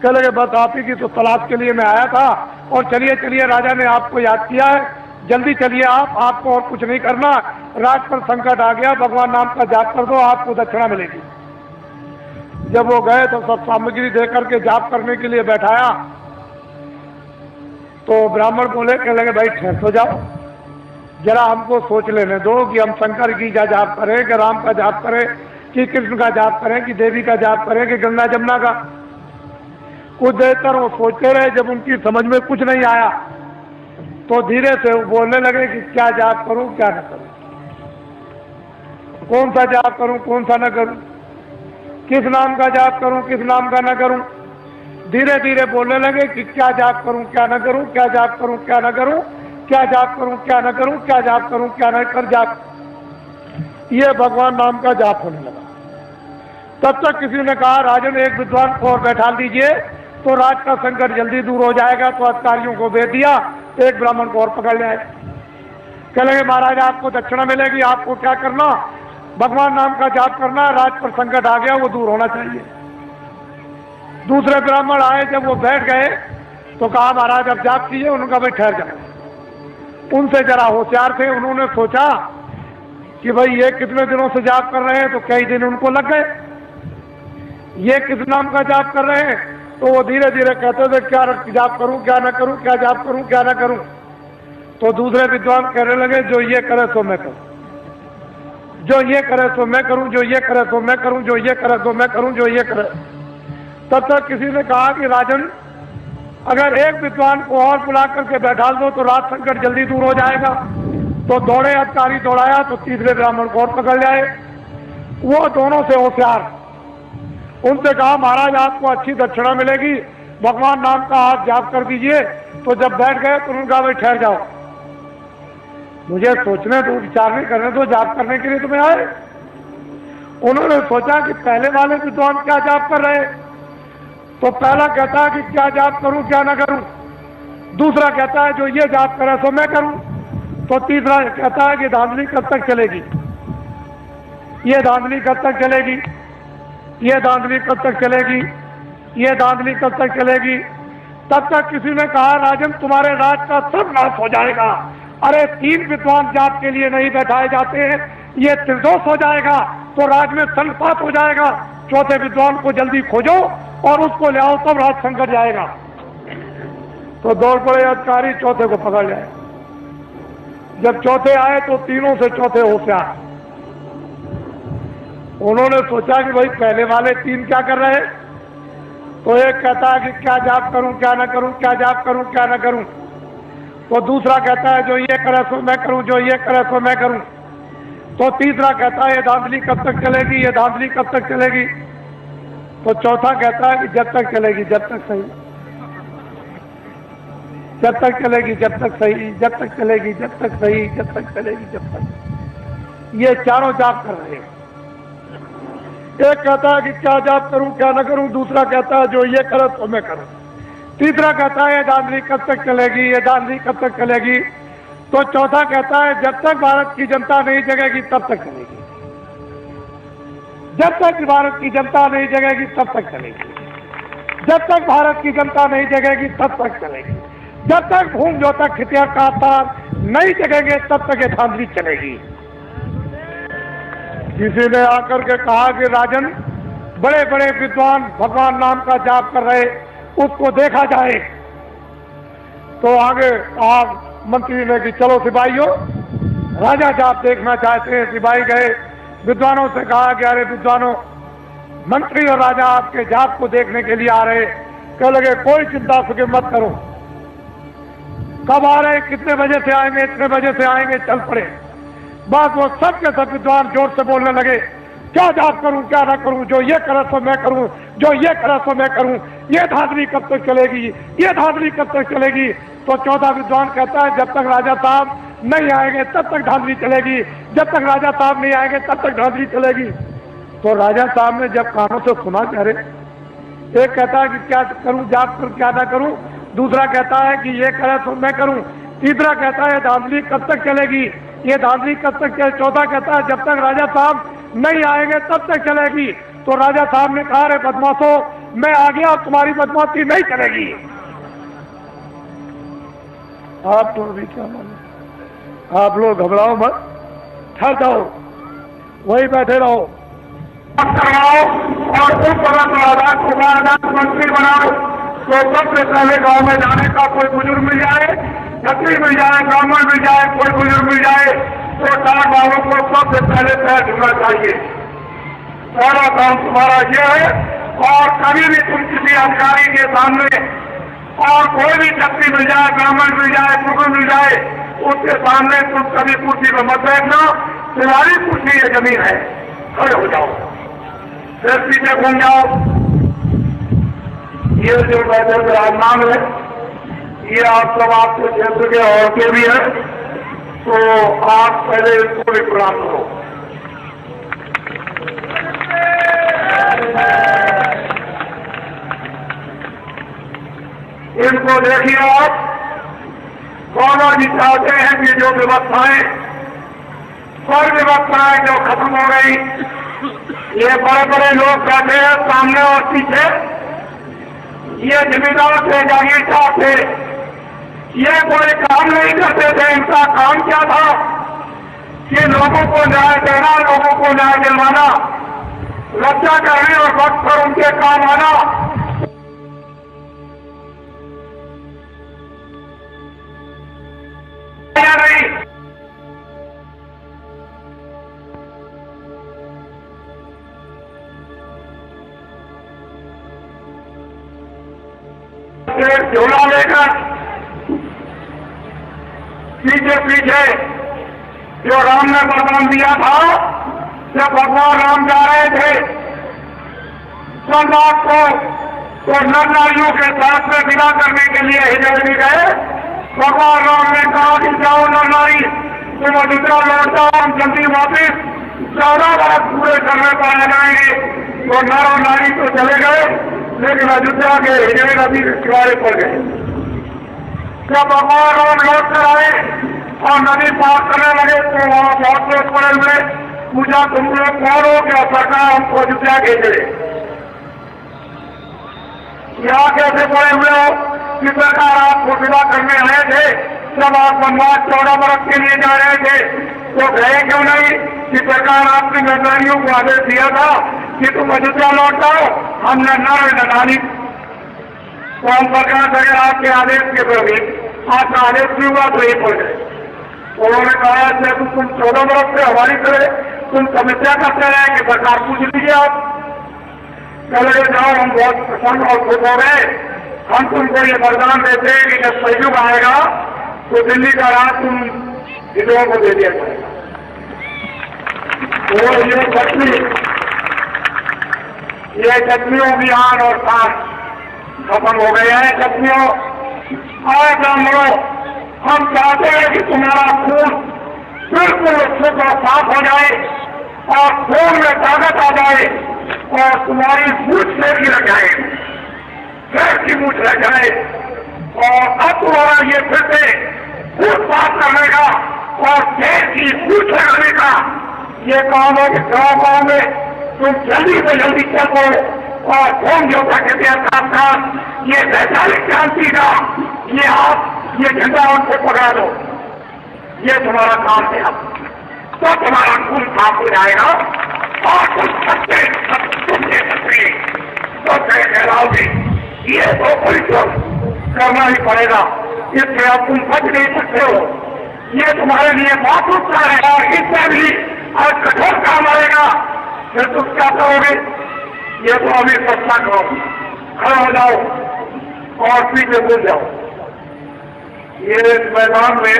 कह लगे बस आप ही की तो तलाश के लिए मैं आया था, और चलिए चलिए राजा ने आपको याद किया है, जल्दी चलिए आप, आपको और कुछ नहीं करना, राज पर संकट आ गया, भगवान नाम का जाप कर दो, आपको दक्षिणा मिलेगी। जब वो गए तो सब सामग्री दे करके जाप करने के लिए बैठाया, तो ब्राह्मण बोले, कह लगे भाई ठहर तो जाओ, जरा हमको सोच लेने दो कि हम शंकर की का जाप करें कि राम का जाप करें कि कृष्ण का जाप करें कि देवी का जाप करें कि गंगा जमुना का। कुछ देर तक वो सोचते रहे, जब उनकी समझ में कुछ नहीं आया तो धीरे से वो बोलने लगे कि क्या जाप करूं क्या न करूं, कौन सा जाप करूं कौन सा न करूं, किस नाम का जाप करूं किस नाम का न करूं। धीरे धीरे बोलने लगे कि क्या जाप करूं क्या न करूं, क्या जाप करूं क्या न करूं, क्या जाप करूं क्या न करूं, क्या जाप करूं क्या न कर जाप। ये भगवान नाम का जाप होने लगा। तब तक किसी ने कहा राजन एक विद्वान को और बैठा दीजिए तो राज का संकट जल्दी दूर हो जाएगा। तो अधिकारियों को भेज दिया, एक ब्राह्मण को और पकड़ ले आए। कह लगे महाराज आपको दक्षिणा मिलेगी, आपको क्या करना, भगवान नाम का जाप करना, राज पर संकट आ गया वो दूर होना चाहिए। दूसरे ब्राह्मण आए, जब वो बैठ गए तो कहा महाराज अब जाप कीजिए। उनका भाई ठहर जाओ। उनसे जरा होशियार थे, उन्होंने सोचा कि भाई ये कितने दिनों से जाप कर रहे हैं, तो कई दिन उनको लग गए। ये किस नाम का जाप कर रहे हैं, तो वो धीरे धीरे कहते थे क्या जाप करूं क्या ना करूं, क्या जाप करूं क्या ना करूं। तो दूसरे विद्वान कहने लगे जो ये करे तो मैं करूं, जो ये करे तो मैं करूं, जो ये करे तो मैं करूं, जो ये करे तो मैं करूं, जो ये करे। तब तक किसी ने कहा कि राजन अगर एक विद्वान को और बुला करके बैठा दो तो राज संकट जल्दी दूर हो जाएगा। तो दौड़े अधिकारी दौड़ाया तो तीसरे ब्राह्मण को और पकड़ जाए। वो दोनों से होशियार, उनसे कहा महाराज आपको अच्छी दक्षिणा मिलेगी, भगवान नाम का आप जाप कर दीजिए। तो जब बैठ गए तो उन्होंने कहा भाई ठहर जाओ, मुझे सोचने दो, विचारने करने दो, जाप करने के लिए तुम्हें आए। उन्होंने सोचा कि पहले वाले विद्वान क्या जाप कर रहे, तो पहला कहता है कि क्या जाप करूं क्या ना करूं, दूसरा कहता है जो ये जाप करे तो मैं करूं, तो तीसरा कहता है कि धांधली कब तक चलेगी, ये धांधली कब तक चलेगी, ये धांधली कब तक चलेगी, ये धांधली कब तक चलेगी। तब तक किसी ने कहा राजन तुम्हारे राज का सब नाश हो जाएगा। अरे 3 विद्वान जाप के लिए नहीं बैठाए जाते हैं, ये त्रिदोष हो जाएगा, तो राज में संपात हो जाएगा। चौथे विद्वान को जल्दी खोजो और उसको ले आओ, तब राज संकट जाएगा। तो दौड़ पड़े अधिकारी, चौथे को पकड़ जाए। जब चौथे आए तो तीनों से चौथे होशियार। उन्होंने सोचा कि भाई पहले वाले 3 क्या कर रहे हैं, तो एक कहता है कि क्या जाप करूं क्या ना करूं, क्या जाप करूं क्या ना करूं। तो दूसरा कहता है जो ये करे सो मैं करूं, जो ये करे सो मैं करूं। तो तीसरा कहता है ये धांधली कब तक चलेगी, ये धांधली कब तक चलेगी। तो चौथा कहता है कि जब तक चलेगी जब तक सही, जब तक चलेगी जब तक सही, जब तक चलेगी जब तक सही, जब तक चलेगी जब तक। ये चारों जाप कर रहे हैं। एक कहता है कि क्या जाप करूं क्या न करूं, दूसरा कहता है जो ये करे तो मैं करूं, तीसरा कहता है ये धांधली कब तक चलेगी, ये धांधली कब तक चलेगी। तो चौथा कहता है जब तक भारत की जनता नहीं जगेगी तब तक चलेगी, जब तक भारत की जनता नहीं जगेगी तब तक चलेगी, जब तक भारत की जनता नहीं जगेगी तब तक चलेगी, जब तक भूम जो तक खितिया का तार नहीं जगेंगे तब तक ये धांधली चलेगी। किसी ने आकर के कहा कि राजन बड़े बड़े विद्वान भगवान नाम का जाप कर रहे, उसको देखा जाए। तो आगे कहा मंत्री ने कि चलो सिपाहियों, राजा जाप देखना चाहते हैं। सिपाही गए, विद्वानों से कहा कि अरे विद्वानों, मंत्री और राजा आपके जाप को देखने के लिए आ रहे। कह लगे कोई चिंता फिक्र मत करो, कब आ रहे, कितने बजे से आएंगे, इतने बजे से आएंगे, चल पड़े। बस वो सब के सब विद्वान जोर से बोलने लगे क्या जाप करूं क्या ना करूं, जो ये करे तो मैं करूं, जो ये करे तो मैं करूं, ये धांधली कब तक चलेगी, ये धांधली कब तक चलेगी। तो चौथा विद्वान कहता है जब तक राजा साहब नहीं आएंगे तब तक धांधली चलेगी, जब तक राजा साहब नहीं आएंगे तब तक धांधली चलेगी। तो राजा साहब ने जब कानों से सुना, कह रहे, एक कहता है कि क्या करूं जाप करूं क्या ना करूं, दूसरा कहता है कि ये करे तो मैं करूं, तीसरा कहता है धांधली कब तक चलेगी, ये धांधली कब तक चले। चौथा कहता है जब तक राजा साहब नहीं आएंगे तब तक चलेगी। तो राजा साहब ने कहा रे बदमाशों, मैं आ गया, तुम्हारी बदमाशी नहीं चलेगी। आप तो अभी क्या मालूम, आप लोग घबराओ मत, ठहर जाओ, वही बैठे रहो और मंत्री बनाओ, तो सबसे पहले गांव में जाने का कोई बुजुर्ग मिल जाए, छत्री मिल जाए, ब्राह्मण मिल जाए, कोई बुजुर्ग मिल जाए, तो डाक वालों को सबसे पहले पैर छूना चाहिए। पहला काम तुम्हारा यह है। और कभी भी तुम किसी अधिकारी के सामने और कोई भी छत्री मिल जाए, ब्राह्मण मिल जाए, पुरुष मिल जाए, उसके सामने तुम कभी कुर्सी पर मत बैठना। तुम्हारी कुर्सी ये जमीन है, खड़े हो जाओ, फिर पीछे घूम जाओ। ये जो बैठे विराजमान है, ये आप सब आपके क्षेत्र के और के भी है, तो आप पहले इसको भी प्रणाम करो। इनको देखिए आप, बाबा जी चाहते हैं कि जो व्यवस्थाएं, सब व्यवस्थाएं जो खत्म हो गई, ये बड़े बड़े लोग बैठे हैं सामने और पीछे, ये जमींदार थे, जागीरदार थे, ये कोई काम नहीं करते थे। इनका काम क्या था कि लोगों को न्याय देना, लोगों को न्याय दिलवाना, रक्षा करने और वक्त पर उनके काम आना। नहीं, झोला लेकर पीछे पीछे जो राम ने वरदान दिया था, जब भगवान राम जा रहे थे सम्राट को, तो नर नारियों के साथ में विदा करने के लिए हिजर भी गए। भगवान राम ने कहा कि जाओ नर नारी, तुम अयोध्या लौट जाओ, हम जल्दी वापिस 14 वर्ष पूरे करने पर आ जाएंगे। तो नर और नारी तो चले गए, लेकिन अयोध्या के हिजड़े नदी के किनारे पर गए। जब भगवान राम लौट कर आए और नदी पार करने लगे, तो वहां बहुत लोग पड़े हुए, पूछा तुम लोग कौन हो, क्या सरकार हमको अयोध्या भेजे? यहाँ कैसे पड़े हुए हो कि सरकार आपको विदा करने आए थे, जब आप वनवास 14 वर्ष के लिए जा रहे थे, तो गए क्यों नहीं? कि सरकार आपने नरनारियों को आदेश दिया था कि तुम अयोध्या लौट आओ, हमने नर नारी। तो हम सरकार अगर आपके आदेश के विपरीत आपका आदेश भी हुआ तो ये पड़ गए। उन्होंने कहा जब तुम 14 वर्ष से हमारी तरह तुम समस्या करते रहे कि सरकार पूछ लीजिए आप। चले जाओ, हम बहुत प्रसन्न और खुश हो गए। हम तुमको ये वरदान देते हैं कि जब सहयोग आएगा तो दिल्ली का राज तुम हिंदुओं को दे दिया जाएगा। तो ये छत्रियों की आन और शान खत्म हो गए हैं। छत्रियों और ब्राह्मणों, हम चाहते हैं कि तुम्हारा खून बिल्कुल शुद्ध और साफ हो जाए और खून में ताकत आ जाए और तुम्हारी मूछ से भी रह जाए, पैर की मूछ रह जाए। और अब तुम्हारा ये फिर से खून साफ करने का और पैर की मूछ लगाने का ये काम है कि गाँव में तुम जल्दी से जल्दी चलो और होम योद्धा के साथ साथ ये वैचारिक क्रांति का ये आप ये झंडा उनसे पकड़ा दो। ये तुम्हारा काम है। अब तो तुम्हारा खून साफ हो जाएगा और तुम सकते तो कहलाओगे। ये तो परिश्रम करना ही पड़ेगा, इससे अब तुम बच नहीं सकते हो। ये तुम्हारे लिए बहुत उत्साह है और इससे भी और कठोर काम आएगा। फिर तुम क्या करोगे? ये तो अभी सस्ता करो, खड़ा हो जाओ और पीछे भूल जाओ। ये मैदान में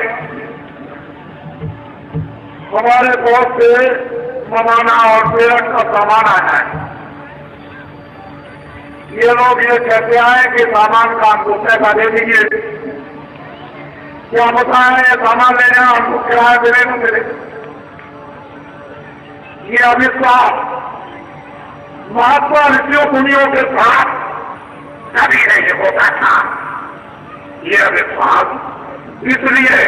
हमारे बहुत से मनाना और प्रेरक का सामान आना है। ये लोग ये कहते आए कि सामान का हमको पैसा दे दीजिए। क्या बताएं, ये सामान लेना हमको किराया देने को मिले। ये अविश्वास महात्मा ऋषियों मुनियों के साथ कभी नहीं होता था। ये अविश्वास इसलिए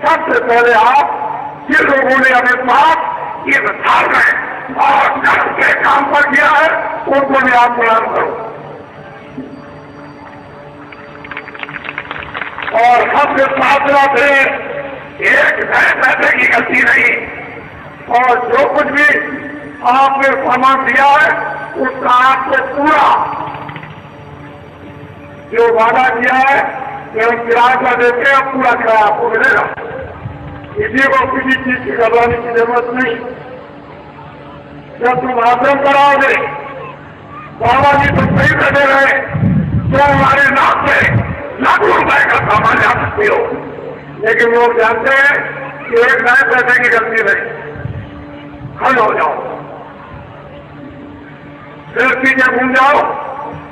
सबसे पहले आप जिन लोगों ने अविश्वास ये विचार में और कर्म के काम पर किया है उनको भी आप प्रणाम करो। और सबसे साधना से एक पैसे की गलती नहीं। और जो कुछ भी आपने सामान दिया है उसका आपको पूरा जो वादा किया है कि हम किराए पर देते हैं, पूरा किराया आपको मिलेगा। किसी को किसी चीज की घबराने की जरूरत नहीं। जब तुम आश्रम कराओगे, बाबा जी तुम सही बैठे रहे तो हमारे नाम से लाखों रुपए का सामान ला सकते हो, लेकिन लोग जानते हैं कि एक नए पैसे की गलती नहीं, हल हो जाओ, फिर पीछे घूम जाओ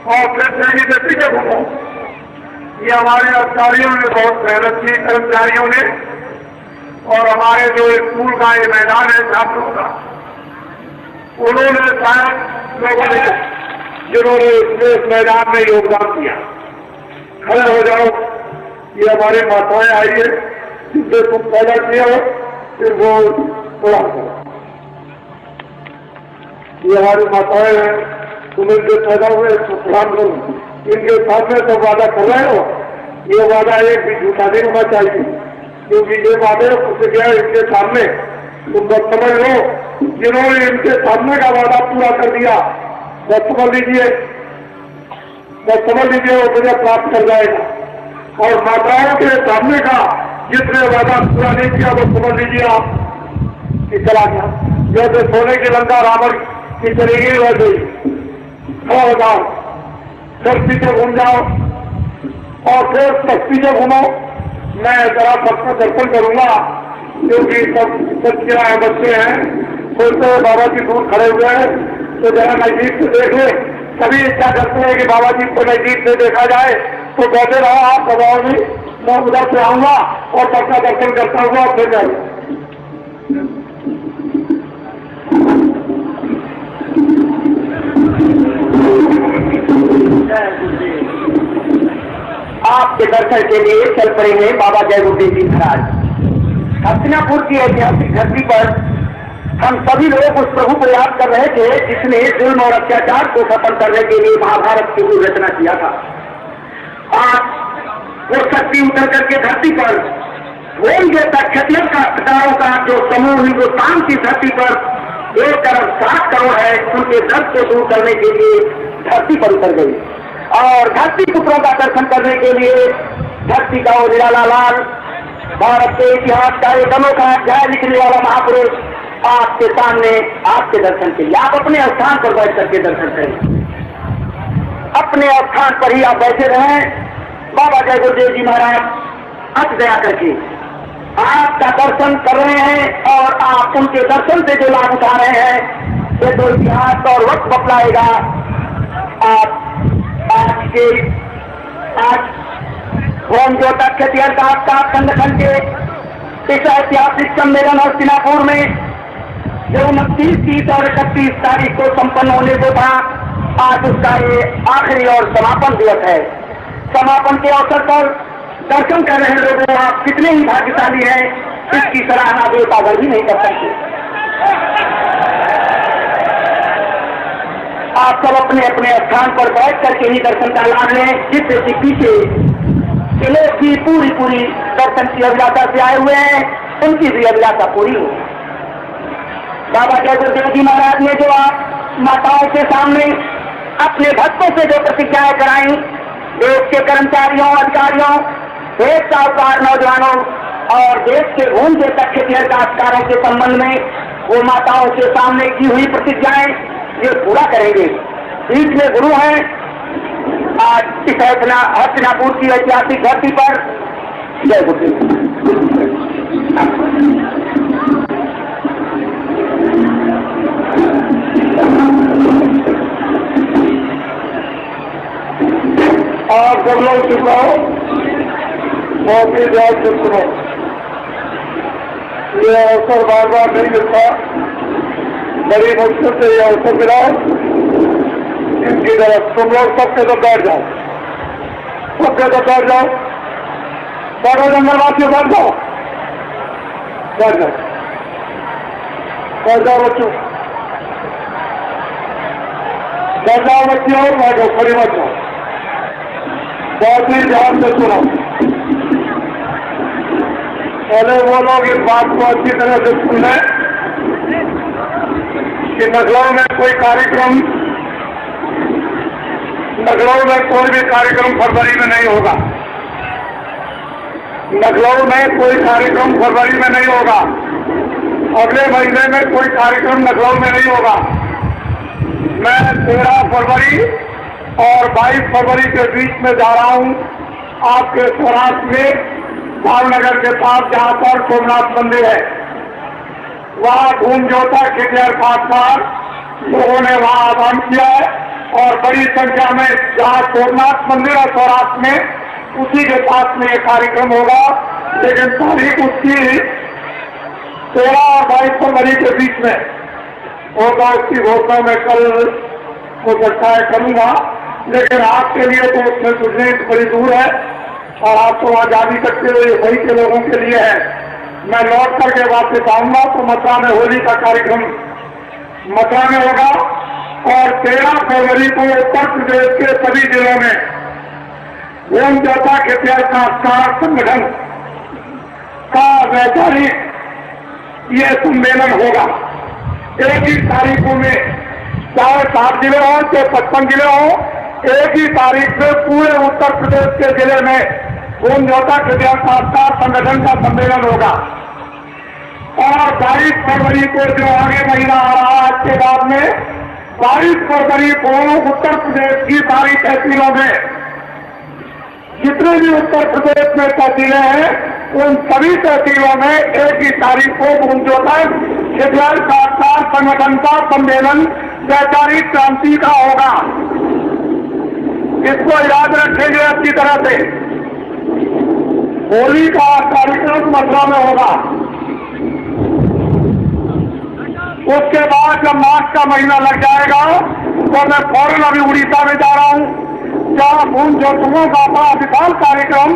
और फिर तेजी से पीछे घूमो। ये हमारे अधिकारियों ने बहुत मेहनत की, कर्मचारियों ने, और हमारे जो स्कूल का ये मैदान है छात्रों का, उन्होंने शायद लोगों ने जिन्होंने इस मैदान में योगदान दिया। खड़े हो जाओ, ये हमारी माताएं आई है जिससे तुम पैदा किया हो, फिर वो प्रणाम करो। ये हमारी माताएं हैं, तुम इनके पैदा हुए तो प्रणाम करो। इनके सामने तो वादा कर रहे हो, ये वादा एक भी झूठा नहीं होना चाहिए, क्योंकि ये वादे कुछ गया इनके सामने। तुम बस समझ लो, जिन्होंने इनके सामने का वादा पूरा कर दिया, बस समझ लीजिए, वो मुझे प्राप्त कर जाएगा। और माताओं के सामने का जिसने वादा पूरा नहीं किया, वो समझ लीजिए आप कि चला गया। जैसे सोने की लंका रावण की चली गई वैसे ही हो जाओ, फिर पीछे घूम जाओ और फिर पीछे घूमो। मैं जरा सबको दर्शन करूंगा, क्योंकि सब बच्चे हैं, बच्चे हैं, सोचते हैं बाबा जी दूर खड़े हुए हैं, तो जरा नजदीक से देख ले। सभी इच्छा करते हैं कि बाबा जी को नजदीक से देखा जाए, तो बैठे रहो आप दबाओ भी, मैं उधर से आऊंगा और सबका दर्शन करता हुआ फिर जाऊंगा। आपके दर्शन के लिए चल पड़े हैं बाबा जय गुरुदेव जी महाराज। हस्तिनापुर की ऐतिहासिक धरती पर हम सभी लोग उस प्रभु को याद कर रहे थे जिसने जुल्म और अत्याचार को खत्म करने के लिए महाभारत की रचना किया था। आज वो शक्ति उतर करके धरती पर होंगे तक क्षत्रियों का जो समूह हिंदुस्तान की धरती पर 1.7 करोड़ है, उनके दर्द को दूर करने के लिए धरती पर उतर गई। और धरती पुत्रों का दर्शन करने के लिए धरती का वो निराला लाल, भारत के इतिहास का एक अनोखा अध्याय लिखने वाला महापुरुष आपके सामने, आपके दर्शन के लिए आप अपने स्थान पर बैठ करके दर्शन करें। अपने स्थान पर ही आप बैठे रहें। बाबा जय गुरुदेव जी महाराज अच दया करके आपका दर्शन कर रहे हैं, और आप उनके दर्शन से जो लाभ उठा रहे हैं, ये तो इतिहास और वक्त बतलाएगा। आप आज होम ज्योता क्षत्रिय का संगठन के इस ऐतिहासिक सम्मेलन हस्तिनापुर में जो 29, 30 और 31 तारीख को संपन्न होने को था, आज उसका ये आखिरी और समापन दिवस है। समापन के अवसर पर दर्शन कर रहे लोगों, आप कितने ही भाग्यशाली हैं, इसकी सराहना देवतागर भी नहीं कर सकते। आप सब अपने अपने स्थान पर बैठ करके ही दर्शन का लाभ लें, जिससे कि पीछे लोग की पूरी दर्शन की अभिलाषा से आए हुए हैं, उनकी भी अभिलाषा पूरी हो। बाबा जय गुरुदेव जी महाराज ने जो आप माताओं के सामने अपने भक्तों से जो प्रतिज्ञाएं कराई, देश के कर्मचारियों, अधिकारियों, देश साहूकार नौजवानों और देश के घूमते तक क्षेत्रीय काश्तकारों के संबंध में वो माताओं के सामने की हुई प्रतिज्ञाएं ये पूरा करेंगे। बीच में गुरु हैं, आज इस हस्तिनापुर की ऐतिहासिक धरती पर। जय गुरुदेव। आप सब लोग चुप रहो, बहुत ही ध्यान से सुनो। ये अवसर बार बार नहीं मिलता, बड़ी मुश्किल से ये अवसर मिला। इनकी तरफ तुम लोग सबके तो बैठ जाओ, सबके तो बैठ जाओ, सारे जंगलवासियों बैठ जाओ, बैठ जाओ, बैठ जाओ बच्चों, बैठ जाओ बच्चियों, बैठो, खड़ी मत जाओ, बहुत ही ध्यान से सुनो। पहले वो लोग इस बात को अच्छी तरह से सुन लें कि लखनऊ में कोई कार्यक्रम, लखनऊ में कोई भी कार्यक्रम फरवरी में नहीं होगा। लखनऊ में कोई कार्यक्रम फरवरी में नहीं होगा। अगले महीने में कोई कार्यक्रम लखनऊ में नहीं होगा। मैं 13 फरवरी और 22 फरवरी के बीच में जा रहा हूं आपके सौराष्ट्र में भावनगर के पास, जहां पर सोमनाथ मंदिर है। वहां धूम जोता खिटियार खासकर लोगों ने वहां आह्वान किया है और बड़ी संख्या में जहां सोमनाथ मंदिर और सौराष्ट्र में उसी के पास में ये कार्यक्रम होगा। लेकिन तारीख उसकी 13 और 22 फरवरी के बीच में होगा। उसकी घोषणा मैं कल हो सकता है करूंगा, लेकिन आपके लिए तो उसमें सुझने बड़ी दूर है और आप तो वहां जा नहीं सकते हो, ये वही के लोगों के लिए है। मैं लौट करके वापस आऊंगा तो मथुरा में होली का कार्यक्रम मथुरा में होगा और 13 फरवरी को उत्तर प्रदेश के सभी जिलों में धूम जोता खिटियार खासकर संगठन का वैचारिक ये सम्मेलन होगा। एक ही तारीखों में, चाहे 7 जिले हों चाहे 55 जिले हों, एक ही तारीख में पूरे उत्तर प्रदेश के जिले में धूम जोता खिटियार खासकर संगठन का सम्मेलन होगा। और 22 फरवरी को जो आगे महीना आ रहा है आज के बाद में, 22 फरवरी को उत्तर प्रदेश की सारी तहसीलों में, जितने भी उत्तर प्रदेश में तहसीलें हैं, उन सभी तहसीलों में एक ही तारीख को धूम जोता खिटियार खासकर संगठन का सम्मेलन वैचारिक क्रांति का होगा। इसको याद रखेंगे अच्छी तरह से। होली का कार्यक्रम मथुरा में होगा। उसके बाद जब मार्च का महीना लग जाएगा तो मैं फौरन अभी उड़ीसा में जा रहा हूँ, जहाँ धूम जोतुओं का बड़ा विशाल कार्यक्रम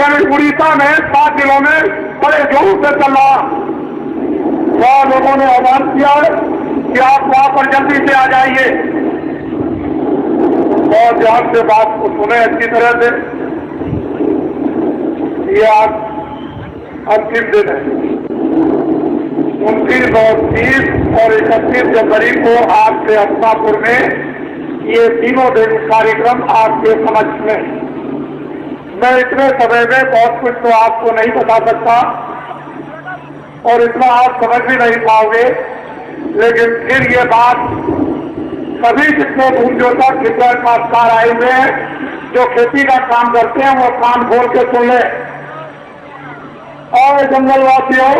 यानी उड़ीसा में 7 जिलों में बड़े जोर से चल रहा। वहाँ लोगों ने आह्वान किया है कि आप वहाँ पर जल्दी से आ जाइए और ध्यान से बात को सुने अच्छी तरह से। ये आज अंतिम दिन है। 29 और 30 और 31 जनवरी को आपके हस्तापुर में ये तीनों दिन कार्यक्रम आपके समक्ष में। मैं इतने समय में बहुत कुछ तो आपको नहीं बता सकता और इतना आप समझ भी नहीं पाओगे, लेकिन फिर ये बात सभी जितने धूम जोता खिटियार खासकर आए हुए हैं जो खेती का काम करते हैं, वो कान खोल के सुन ले। और जंगलवासियों,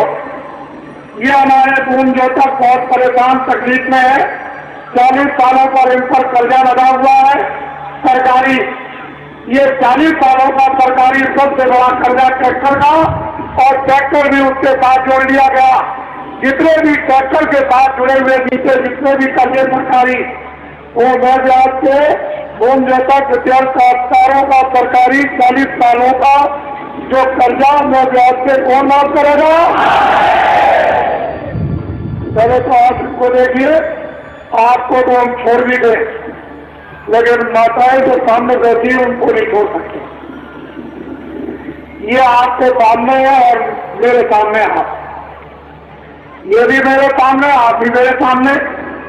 ये हमारे धूम जोता बहुत परेशान तकलीफ में है। 40 सालों पर इन पर कर्जा लगा हुआ है सरकारी। ये 40 सालों का सरकारी सबसे बड़ा कर्जा ट्रैक्टर का, और ट्रैक्टर भी उसके साथ जोड़ लिया गया। जितने भी ट्रैक्टर के साथ जुड़े हुए नीचे जितने भी कर्जे सरकारी, वो मैं ब्याज के धूम जोता खिटियार खासकारों का सरकारी 40 सालों का जो कर्जा मैं ब्याज से कौन माफ करेगा? पहले तो आप इसको देखिए, आपको तो हम छोड़ भी गए, लेकिन माताएं जो सामने बैठी है उनको नहीं छोड़ सकते। ये आपके सामने है और मेरे सामने आप, ये भी मेरे सामने, आप भी मेरे सामने,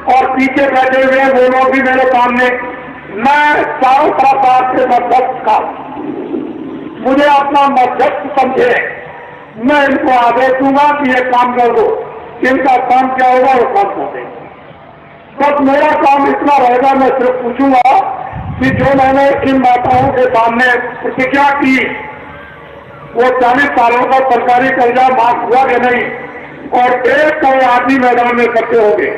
और पीछे बैठे हुए वो लोग भी मेरे सामने। मैं चारों तरफ आपके मध्यस्थ का, मुझे अपना मध्यस्थ समझे। मैं इनको आदेश दूंगा कि ये काम कर दो, इनका काम क्या होगा वो काम कर देंगे। बस मेरा काम इतना रहेगा, मैं सिर्फ पूछूंगा कि जो मैंने इन माताओं के सामने प्रतिज्ञा की, वो 40 सालों का सरकारी कर्जा माफ हुआ कि नहीं, और 1 करोड़ आदमी मैदान में इकट्ठे होंगे।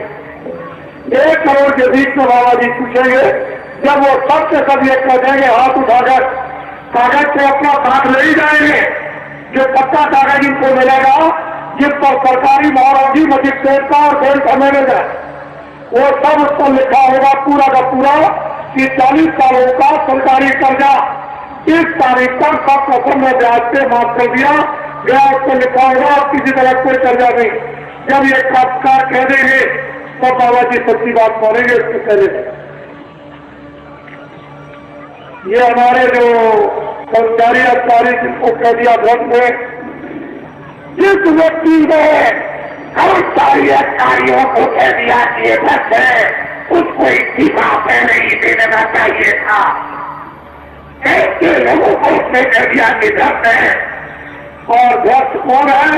1 करोड़ के बीच में बाबा जी पूछेंगे, जब वो सब के सब ये कह देंगे हाथ उठाकर, कागज को अपना साथ ले ही जाएंगे, जो पक्का कागज इनको मिलेगा जिस पर सरकारी मोहर होगी मजिस्ट्रेट का और जेल का मैनेजर, वो सब उस पर लिखा होगा पूरा का पूरा कि 40 सालों का सरकारी कर्जा इस तारीख तक सब कसम में ब्याज से माफ कर दिया गया। उस पर लिखा होगा अब किसी तरह कोई कर्जा नहीं। जब ये खासकार कह देंगे तो बाबा जी सच्ची बात बोलेंगे इसके पहले। ये हमारे जो कर्मचारी अधिकारी जिनको कह दिया ध्वस्त है, जिस व्यक्ति ने कर्मचारी अधिकारियों को कह दिया कि ये ध्वस्त है, उसको इस्तीफा पहले ही दे देना चाहिए था। देश के लोगों को उसने कह दिया कि व्यर्थ है, और व्यर्थ कौन है?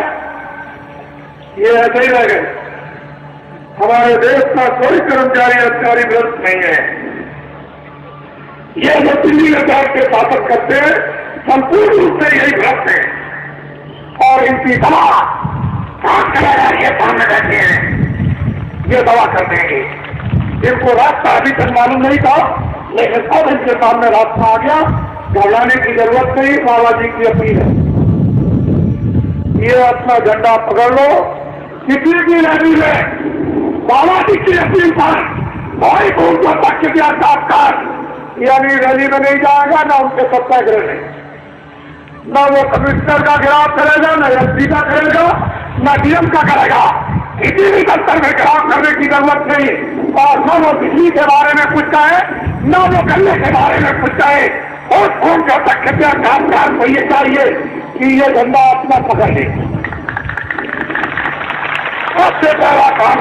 ये ऐसे ही लगे। हमारे देश का कोई कर्मचारी अधिकारी व्यर्थ नहीं है। ये जो दिल्ली में बैठ के शासन करते हैं संपूर्ण रूप से यही व्यर्थ है, और इनकी दवा काम कराया ये सामने बैठे हैं, ये दवा कर देंगे। इनको रास्ता अभी तक मालूम नहीं था, लेकिन अब इनके सामने रास्ता आ गया। घबराने की जरूरत नहीं, बाबा जी की अपील है। ये अपना झंडा पकड़ लो, किसी की रैली में बाबा जी की अपील पर कोई उनको तक यानी रैली में नहीं जाएगा, ना उनके सत्याग्रह में, न वो कमिश्नर का गिराव करेगा, न एसपी का करेगा, न डीएम का करेगा। किसी भी दफ्तर में गिराव करने की जरूरत नहीं, और न वो बिजली के बारे में कुछ कहे, न वो गन्ने के बारे में कुछ कहे। और कौन जो तक कृपया कामकाज को ये चाहिए कि ये झंडा अपना पकड़ ले। सबसे पहला काम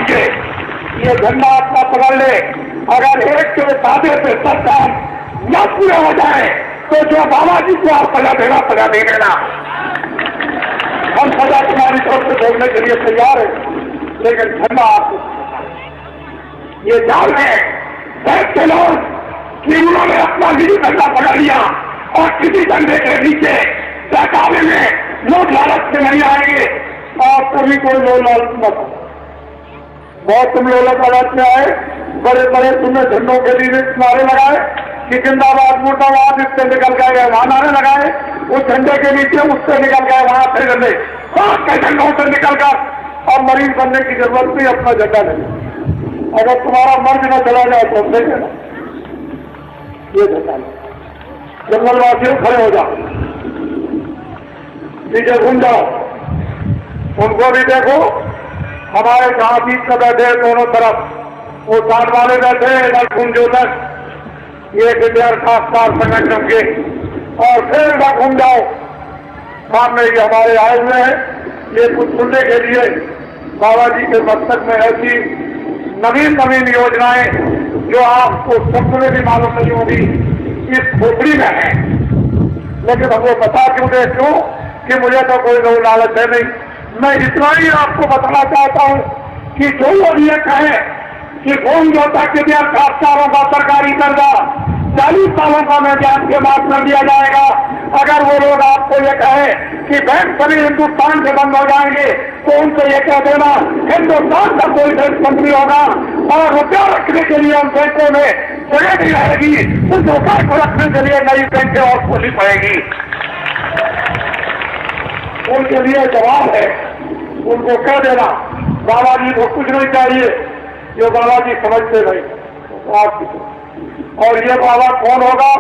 ये झंडा अपना पकड़ ले। अगर एक के दादे से सब काम न पूरे हो जाए तो जो बाबा जी को आप सजा दे देना। हम सजा तुम्हारी तरफ से देखने के लिए तैयार है, लेकिन झंडा आपको ये जान है देश के लोग कि उन्होंने अपना निजी झंडा पकड़ लिया, और किसी झंडे के नीचे बहकावे में लोग लालच से नहीं आएंगे। और कभी कोई लोग लालच मत, बहुत तुम लोग लालच में आए, बड़े बड़े तुमने झंडों के लिए नारे लगाए कि जिंदाबाद मुर्दाबाद, इससे निकल गए वहां नारे लगाए, उस झंडे के नीचे उससे निकल गए वहां से झंडे, पांच के झंडों से निकल कर अब मरीज बनने की जरूरत नहीं, अपना झंडा नहीं। अगर तुम्हारा मर्ज न चला जाए तो देख लेना, ये झंडा जंगलवासियों खड़े हो जाओ, नीचे घूम जाओ, उनको भी देखो। हमारे जहां बीच में बैठे दोनों तरफ, वो साथ वाले बैठे इधर घूम जो तक, ये गिरदार खासदार संगठन के, और फिर इधर घूम जाओ। सामने ये हमारे आए हुए हैं, ये कुछ सुनने के लिए बाबा जी के मस्तक में ऐसी नवीन नवीन योजनाएं जो आपको शब्द में भी मालूम नहीं होगी, इस खोपड़ी में है। लेकिन हमको बता क्यों दे, क्यों कि मुझे तो कोई लोग लालच है नहीं। मैं इतना ही आपको बताना चाहता हूं कि जो लोग ये कहें कि भूमि जोता के लिए खासदारों का सरकारी कर्जा 40 सालों का में ब्याज के माफ कर दिया जाएगा, अगर वो लोग आपको ये कहें कि बैंक सभी हिंदुस्तान से बंद हो जाएंगे, तो उनसे ये कह देना हिंदुस्तान का कोई बैंक बंद नहीं होगा, और रुपया रखने के लिए उन बैंकों में जगह नहीं रहेगी, उस रुपये को रखने के लिए नई बैंकें और खोलनी पड़ेगी। उनके लिए जवाब है, उनको कह देना बाबा जी को कुछ नहीं चाहिए, ये बाबा जी समझते नहीं आपकी। और ये बाबा कौन होगा?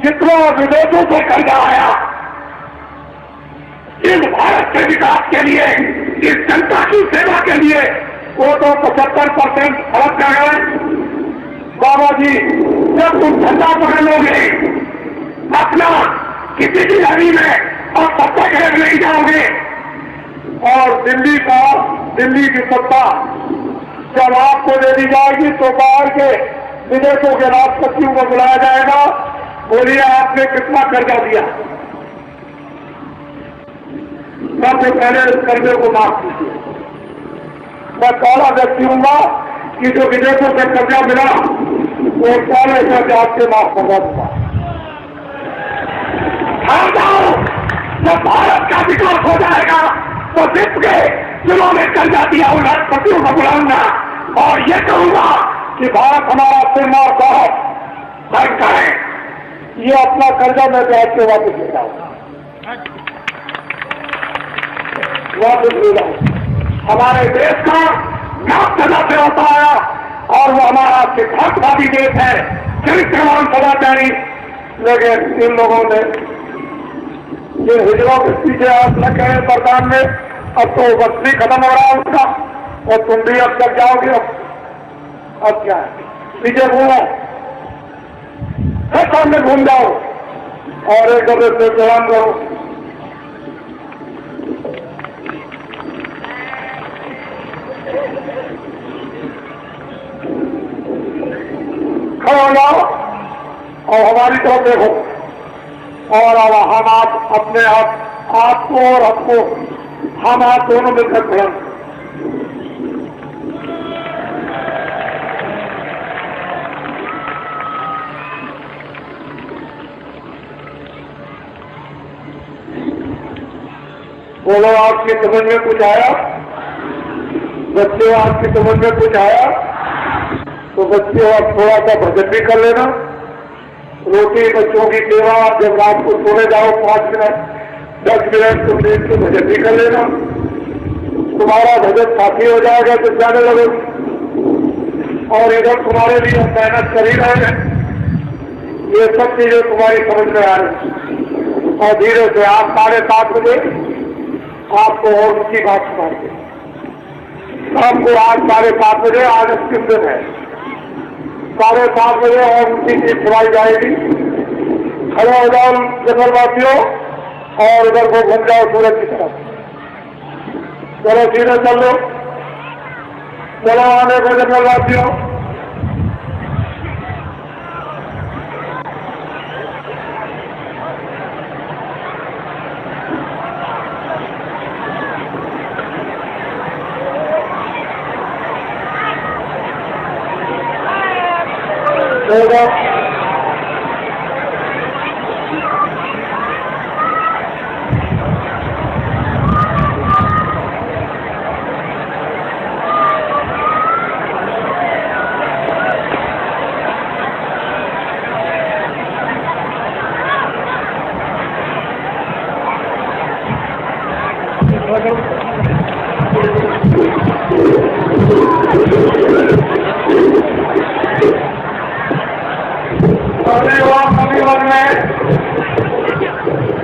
जितना विदेशों से कर्जा आया इस भारत के विकास के लिए, इस जनता की सेवा के लिए, वो तो 75% खर्च कर गए। बाबा जी जब तुम झंडा पकड़ लोगे अपना किसी की रैली में, और सत्याग्रह नहीं जाओगे, और दिल्ली की सत्ता जब आपको दे दी जाएगी तो बाहर के विदेशों के राष्ट्रपतियों को बुलाया जाएगा, बोलिए आपने कितना कर्जा दिया, सबसे पहले इस कर्जे को माफ कीजिए। मैं पहला व्यक्ति हूंगा कि जो विदेशों से कर्जा मिला वो पहले से ब्याज से माफ करवा दूंगा। जब भारत का विकास हो जाएगा तो विश्व के जिन्होंने कर्जा दिया उन राष्ट्रपतियों को बुलाऊंगा, और ये कहूंगा कि भारत हमारा सिरमौर साहब बैंक है, ये अपना कर्जा मैं ब्याज के वापस ले जाऊंगा, वापस ले जाऊंगा। हमारे देश का नाम सदा से होता आया, और वो हमारा सिद्धांतवादी देश है, चरित्रवान सदाचारी। लेकिन इन लोगों ने ये हिजरों के पीछे आप न कहें बरदान में, अब तो वक्त भी खत्म हो रहा है उसका, और तुम भी अब तक जाओगे। अब क्या है, पीछे घूमो, फिर सामने घूम जाओ, और एक दूसरे से सलाम करो। खड़े हो जाओ और हमारी तरफ देखो। और अब हम आप अपने आपको और हमको हम आप दोनों मिलकर खड़े। बोलो, आपकी समझ में कुछ आया? बच्चों, आपकी समझ में कुछ आया? तो बच्चों, आप थोड़ा सा भजन भी कर लेना। रोटी बच्चों की सेवा, आप जब रात को सोने जाओ 5 मिनट 10 मिनट तो प्लीज के भजन भी कर लेना। तुम्हारा भजन साथी हो जाएगा जब जाने लगो। और इधर तुम्हारे लिए हम मेहनत कर ही रहे हैं। ये सब चीजें तुम्हारी समझ में आ रही। और धीरे से आप 7:30 बजे आपको और उनकी बात सुनाएंगे। आपको आज 7:30 बजे आज अंतिम दिन है। 7:30 बजे और उनकी चीज सुनाई जाएगी। खड़े हो जाओ जंगलवासियों और इधर को घूम जाओ सूरज की तरफ। चलो सीधे चल लो। चलो आने को जंगलवासियों।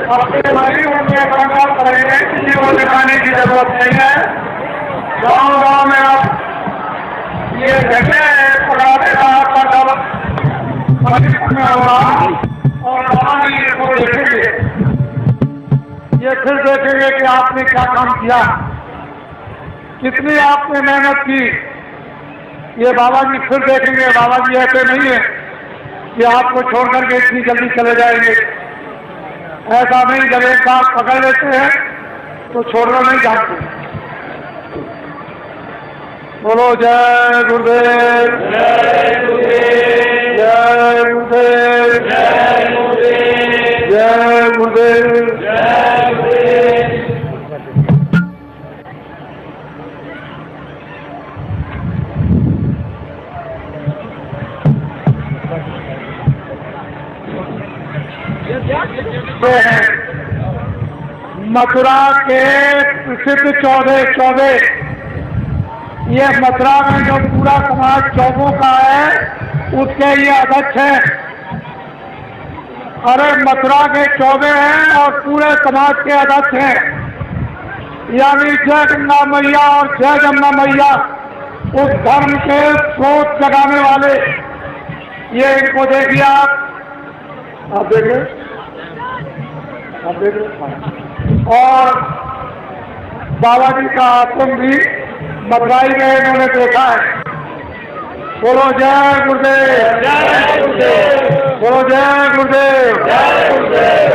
अपने मरीजों में संकल्प करेंगे, किसी को दिखाने की जरूरत नहीं है। गांव में अब ये जगह पुराने में होगा और वहां ये देखेंगे। ये फिर देखेंगे कि आपने क्या काम किया, कितनी आपने मेहनत की। ये बाबा जी फिर देखेंगे। बाबा जी ऐसे नहीं है कि आपको छोड़ करके इतनी जल्दी चले जाएंगे। ऐसा नहीं, जब एक बार पकड़ लेते हैं तो छोड़ना नहीं जानते। बोलो जय गुरुदेव, जय गुरुदेव, जय गुरुदेव, जय गुरुदेव, जय गुरुदेव, जय गुरुदेव। मथुरा के प्रसिद्ध चौबे, ये मथुरा में जो पूरा समाज चौबों का है उसके ये अध्यक्ष है। अरे मथुरा के चौबे हैं और पूरे समाज के अध्यक्ष हैं। यानी जय गंगा मैया और जय जमुना मैया, उस धर्म के स्रोत जगाने वाले। ये इनको देखिए आप देख रहे, आप देख रहे। और बाबा जी का आश्रम भी मथुराई में इन्होंने देखा है। बोलो जय गुरुदेव, जय गुरुदेव, बोलो जय गुरुदेव, जय गुरुदेव।